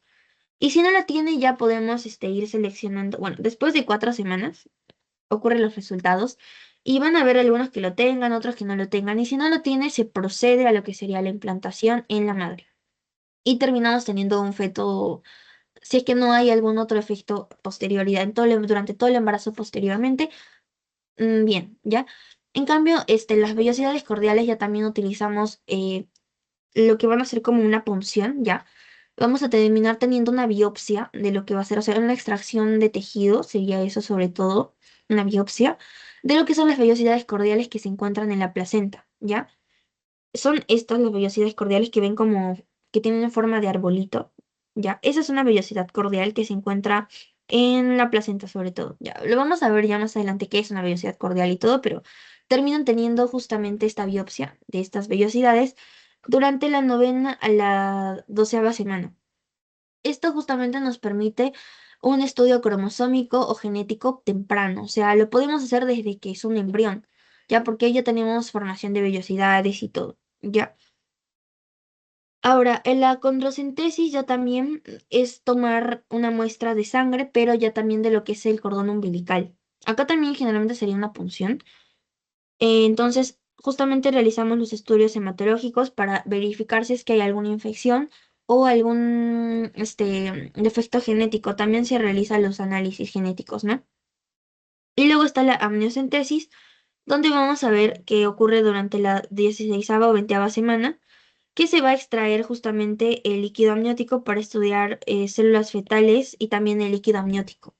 A: Y si no la tiene, ya podemos ir seleccionando, bueno, después de 4 semanas ocurren los resultados y van a haber algunos que lo tengan, otros que no lo tengan. Y si no lo tiene, se procede a lo que sería la implantación en la madre. Y terminamos teniendo un feto si es que no hay algún otro efecto posterioridad durante todo el embarazo posteriormente. Bien, ¿ya? En cambio, las vellosidades cordiales ya también utilizamos lo que van a ser como una punción, ¿ya? Vamos a terminar teniendo una biopsia de lo que va a ser, o sea, una extracción de tejido, sería eso sobre todo, una biopsia, de lo que son las vellosidades cordiales que se encuentran en la placenta, ¿ya? Son estas las vellosidades cordiales que ven como que tienen forma de arbolito, ¿ya? Esa es una vellosidad cordial que se encuentra en la placenta sobre todo, ¿ya? Lo vamos a ver ya más adelante qué es una vellosidad cordial y todo, pero terminan teniendo justamente esta biopsia de estas vellosidades durante la 9ª a la 12ª semana. Esto justamente nos permite un estudio cromosómico o genético temprano, o sea, lo podemos hacer desde que es un embrión, ya porque ya tenemos formación de vellosidades y todo, ya. Ahora, en la condrocentesis ya también es tomar una muestra de sangre, pero ya también de lo que es el cordón umbilical. Acá también generalmente sería una punción. Entonces, justamente realizamos los estudios hematológicos para verificar si es que hay alguna infección o algún defecto genético. También se realizan los análisis genéticos, ¿no? Y luego está la amniocentesis, donde vamos a ver qué ocurre durante la 16ª o 20ª semana, que se va a extraer justamente el líquido amniótico para estudiar células fetales y también el líquido amniótico.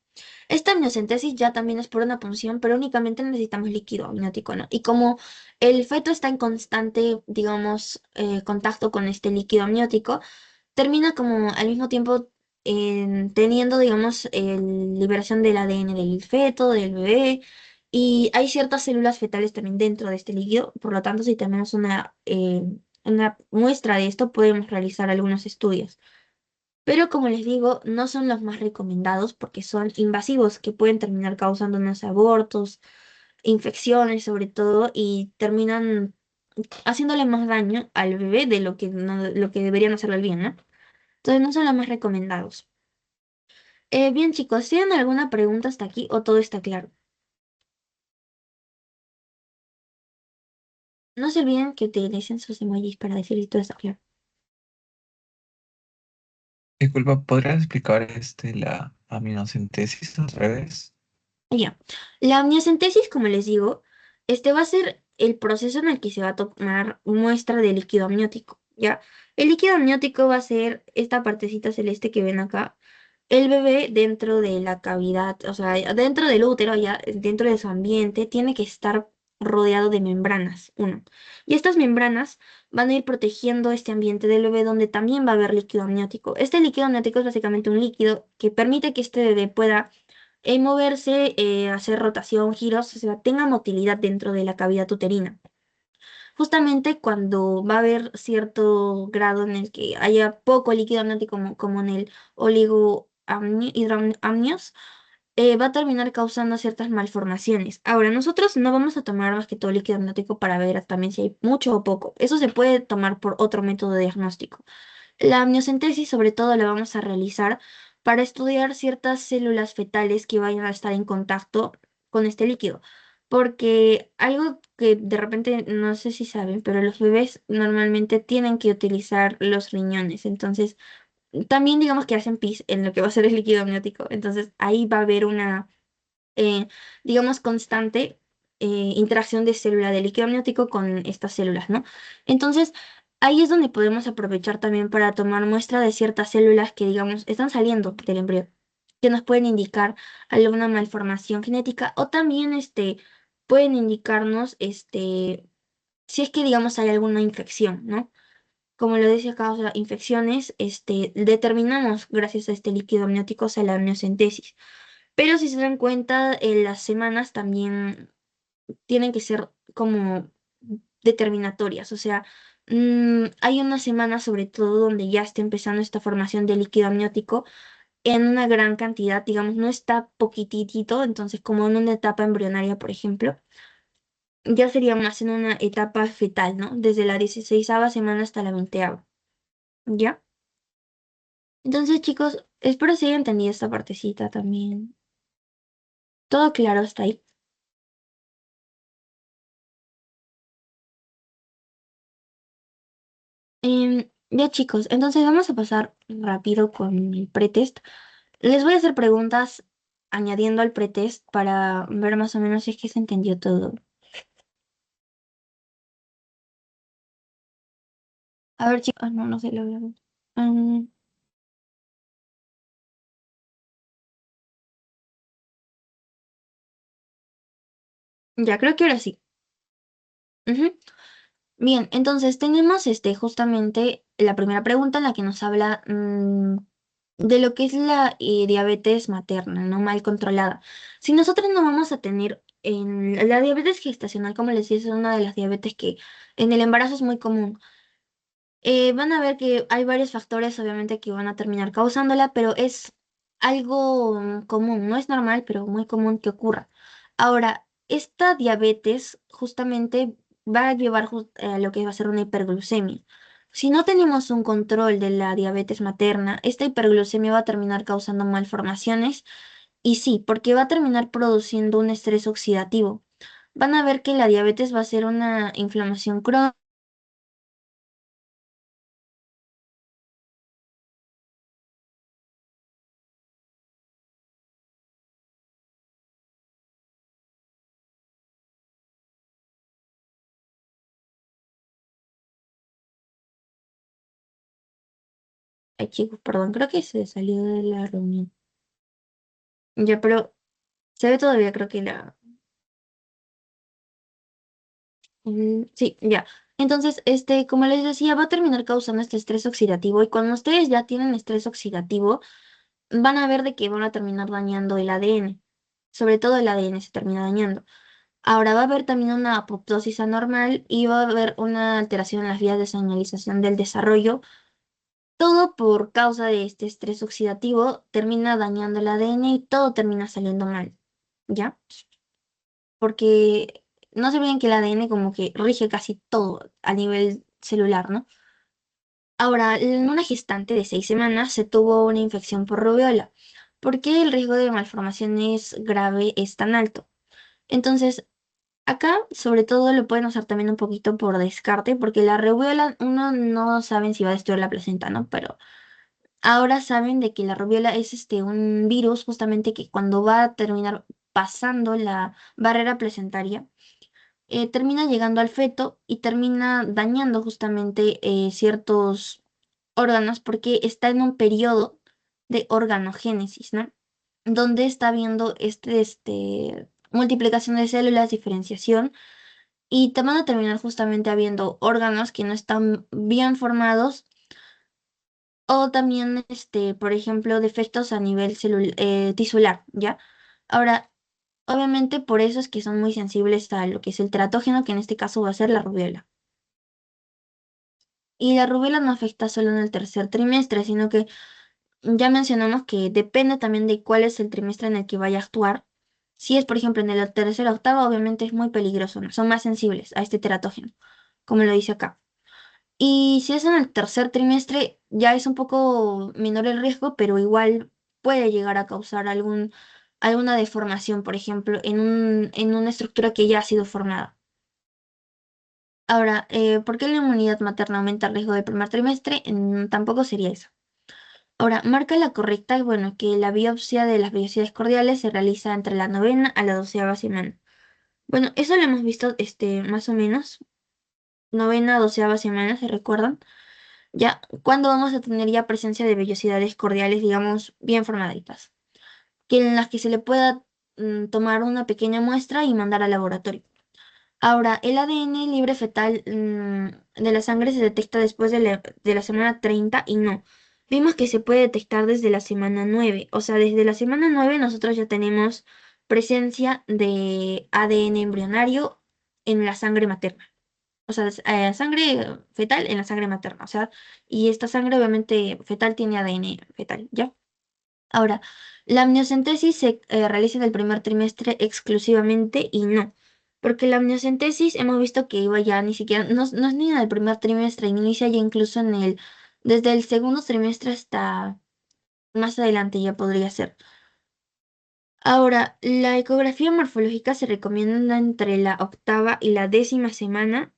A: Esta amniocentesis ya también es por una punción, pero únicamente necesitamos líquido amniótico, ¿no? Y como el feto está en constante, digamos, contacto con este líquido amniótico, termina como al mismo tiempo teniendo, digamos, liberación del ADN del feto, del bebé, y hay ciertas células fetales también dentro de este líquido, por lo tanto, si tenemos una muestra de esto, podemos realizar algunos estudios. Pero como les digo, no son los más recomendados porque son invasivos que pueden terminar causando unos abortos, infecciones sobre todo, y terminan haciéndole más daño al bebé de lo que, lo que deberían hacerle al bien, ¿no? Entonces no son los más recomendados. Bien, chicos, ¿tienen alguna pregunta hasta aquí o todo está claro? No se olviden que utilicen sus emojis para decir si todo está claro.
B: Disculpa, ¿podrías explicar la aminocentesis otra vez?
A: Ya. La amniocentesis, como les digo, este va a ser el proceso en el que se va a tomar muestra de líquido amniótico, ¿ya? El líquido amniótico va a ser esta partecita celeste que ven acá. El bebé dentro de la cavidad, o sea, dentro del útero, ya dentro de su ambiente, tiene que estar rodeado de membranas, uno. Y estas membranas van a ir protegiendo este ambiente del bebé donde también va a haber líquido amniótico. Este líquido amniótico es básicamente un líquido que permite que este bebé pueda moverse, hacer rotación, giros, o sea, tenga motilidad dentro de la cavidad uterina. Justamente cuando va a haber cierto grado en el que haya poco líquido amniótico, como en el oligohidroamnios, va a terminar causando ciertas malformaciones. Ahora, nosotros no vamos a tomar más que todo líquido amniótico para ver también si hay mucho o poco. Eso se puede tomar por otro método de diagnóstico. La amniocentesis, sobre todo, la vamos a realizar para estudiar ciertas células fetales que vayan a estar en contacto con este líquido. Porque algo que de repente no sé si saben, pero los bebés normalmente tienen que utilizar los riñones. Entonces, también digamos que hacen pis en lo que va a ser el líquido amniótico. Entonces, ahí va a haber una digamos, constante interacción de célula de líquido amniótico con estas células, ¿no? Entonces, ahí es donde podemos aprovechar también para tomar muestra de ciertas células que, digamos, están saliendo del embrión, que nos pueden indicar alguna malformación genética o también, pueden indicarnos, si es que, digamos, hay alguna infección, ¿no? Como lo decía acá, o sea, infecciones, determinamos gracias a este líquido amniótico, o sea, la amniocentesis. Pero si se dan cuenta, las semanas también tienen que ser como determinatorias. O sea, hay una semana sobre todo donde ya está empezando esta formación de líquido amniótico en una gran cantidad, digamos, no está poquitito, entonces como en una etapa embrionaria, por ejemplo, ya sería más en una etapa fetal, ¿no? Desde la 16ª semana hasta la 20ª, ¿ya? Entonces, chicos, espero si hayan entendido esta partecita también. Todo claro hasta ahí. Ya chicos, entonces vamos a pasar rápido con el pretest. Les voy a hacer preguntas añadiendo al pretest para ver más o menos si es que se entendió todo. A ver chicos, no, no sé lo veo. Mm, ya, creo que ahora sí. Ujú. Bien, entonces tenemos justamente la primera pregunta en la que nos habla de lo que es la diabetes materna, no mal controlada. Si nosotros no vamos a tener en la diabetes gestacional, como les decía, es una de las diabetes que en el embarazo es muy común. Van a ver que hay varios factores, obviamente, que van a terminar causándola, pero es algo común, no es normal, pero muy común que ocurra. Ahora, esta diabetes justamente va a llevar a lo que va a ser una hiperglucemia. Si no tenemos un control de la diabetes materna, esta hiperglucemia va a terminar causando malformaciones y sí, porque va a terminar produciendo un estrés oxidativo. Van a ver que la diabetes va a ser una inflamación crónica. Ay, chicos, perdón, creo que se salió de la reunión. Ya, pero Se ve todavía, creo que sí, ya. Entonces, como les decía, va a terminar causando este estrés oxidativo y cuando ustedes ya tienen estrés oxidativo, van a ver de que van a terminar dañando el ADN. Sobre todo el ADN se termina dañando. Ahora va a haber también una apoptosis anormal y va a haber una alteración en las vías de señalización del desarrollo. Todo por causa de este estrés oxidativo termina dañando el ADN y todo termina saliendo mal, ¿ya? Porque no se olviden que el ADN como que rige casi todo a nivel celular, ¿no? Ahora, en una gestante de 6 semanas se tuvo una infección por rubiola. ¿Por qué el riesgo de malformaciones grave es tan alto? Entonces, acá, sobre todo, lo pueden usar también un poquito por descarte, porque la rubiola, uno no saben si va a destruir la placenta, ¿no? Pero ahora saben de que la rubiola es un virus justamente que cuando va a terminar pasando la barrera placentaria, termina llegando al feto y termina dañando justamente ciertos órganos porque está en un periodo de organogénesis, ¿no? Donde está habiendo multiplicación de células, diferenciación, y te van a terminar justamente habiendo órganos que no están bien formados o también, por ejemplo, defectos a nivel tisular, ¿ya? Ahora, obviamente por eso es que son muy sensibles a lo que es el teratógeno, que en este caso va a ser la rubiola. Y la rubiola no afecta solo en el tercer trimestre, sino que ya mencionamos que depende también de cuál es el trimestre en el que vaya a actuar. Si es, por ejemplo, en el tercer octavo, obviamente es muy peligroso, ¿no? Son más sensibles a este teratógeno, como lo dice acá. Y si es en el tercer trimestre, ya es un poco menor el riesgo, pero igual puede llegar a causar alguna deformación, por ejemplo, en una estructura que ya ha sido formada. Ahora, ¿por qué la inmunidad materna aumenta el riesgo del primer trimestre? Tampoco sería eso. Ahora, marca la correcta, bueno, que la biopsia de las vellosidades cordiales se realiza entre la novena a la 12ª semana. Bueno, eso lo hemos visto, más o menos, novena, 12ª semana, ¿se recuerdan? Ya, ¿cuándo vamos a tener ya presencia de vellosidades cordiales, digamos, bien formaditas? Que en las que se le pueda tomar una pequeña muestra y mandar al laboratorio. Ahora, el ADN libre fetal de la sangre se detecta después de la semana 30 y no. Vimos que se puede detectar desde la semana 9. O sea, desde la semana 9 nosotros ya tenemos presencia de ADN embrionario en la sangre materna. O sea, sangre fetal en la sangre materna. O sea, y esta sangre obviamente fetal tiene ADN fetal, ¿ya? Ahora, la amniocentesis se realiza en el primer trimestre exclusivamente y no, porque la amniocentesis hemos visto que iba ya ni siquiera, no es ni en el primer trimestre, inicia ya incluso desde el segundo trimestre hasta más adelante ya podría ser. Ahora, la ecografía morfológica se recomienda entre la 8ª y la 10ª semana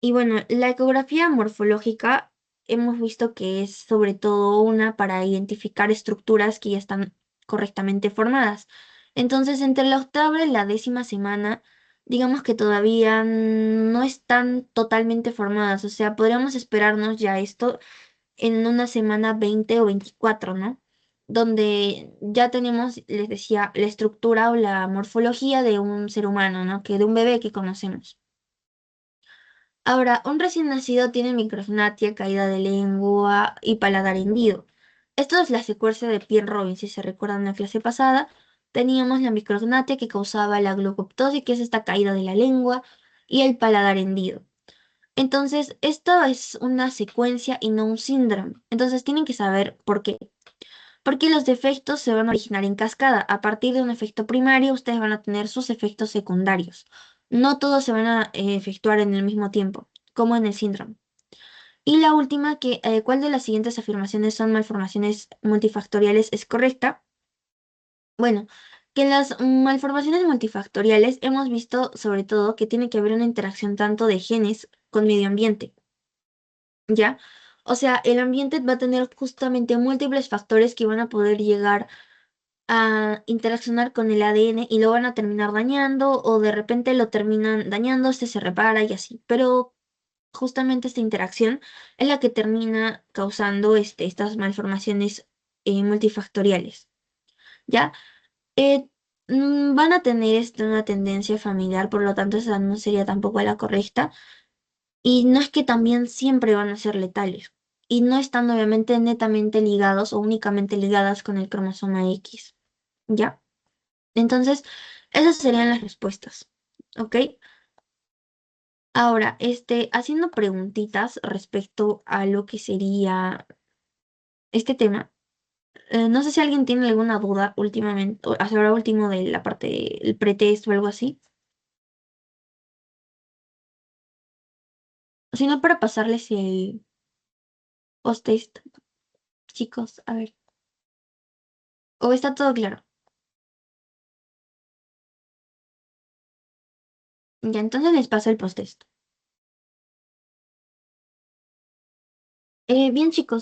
A: y bueno, la ecografía morfológica hemos visto que es sobre todo una para identificar estructuras que ya están correctamente formadas. Entonces, entre la 8ª y la 10ª semana, digamos que todavía no están totalmente formadas. O sea, podríamos esperarnos ya esto en una semana 20 o 24, ¿no? Donde ya tenemos, les decía, la estructura o la morfología de un ser humano, ¿no? Que de un bebé que conocemos. Ahora, un recién nacido tiene microsnatia, caída de lengua y paladar hendido. Esto es la secuencia de Pierre-Robin, si se recuerdan en la clase pasada. Teníamos la microsnatia que causaba la glucoptosis, que es esta caída de la lengua, y el paladar hendido. Entonces, esto es una secuencia y no un síndrome. Entonces, tienen que saber por qué. Porque los defectos se van a originar en cascada. A partir de un efecto primario, ustedes van a tener sus efectos secundarios. No todos se van a efectuar en el mismo tiempo, como en el síndrome. Y la última, ¿cuál de las siguientes afirmaciones son malformaciones multifactoriales es correcta? Bueno, que en las malformaciones multifactoriales hemos visto sobre todo que tiene que haber una interacción tanto de genes con medio ambiente, ¿ya? O sea, el ambiente va a tener justamente múltiples factores que van a poder llegar a interaccionar con el ADN y lo van a terminar dañando o de repente lo terminan dañando, este se repara y así. Pero justamente esta interacción es la que termina causando estas malformaciones multifactoriales, ¿ya? van a tener una tendencia familiar, por lo tanto esa no sería tampoco la correcta. Y no es que también siempre van a ser letales. Y no están obviamente netamente ligados o únicamente ligadas con el cromosoma X. ¿Ya? Entonces, esas serían las respuestas. ¿Ok? Ahora, haciendo preguntitas respecto a lo que sería este tema. No sé si alguien tiene alguna duda últimamente, o hacia ahora último de la parte del pretest o algo así. Si no, para pasarles el post-test, chicos, a ver. ¿O está todo claro? Ya, entonces les paso el post-test. Bien, chicos.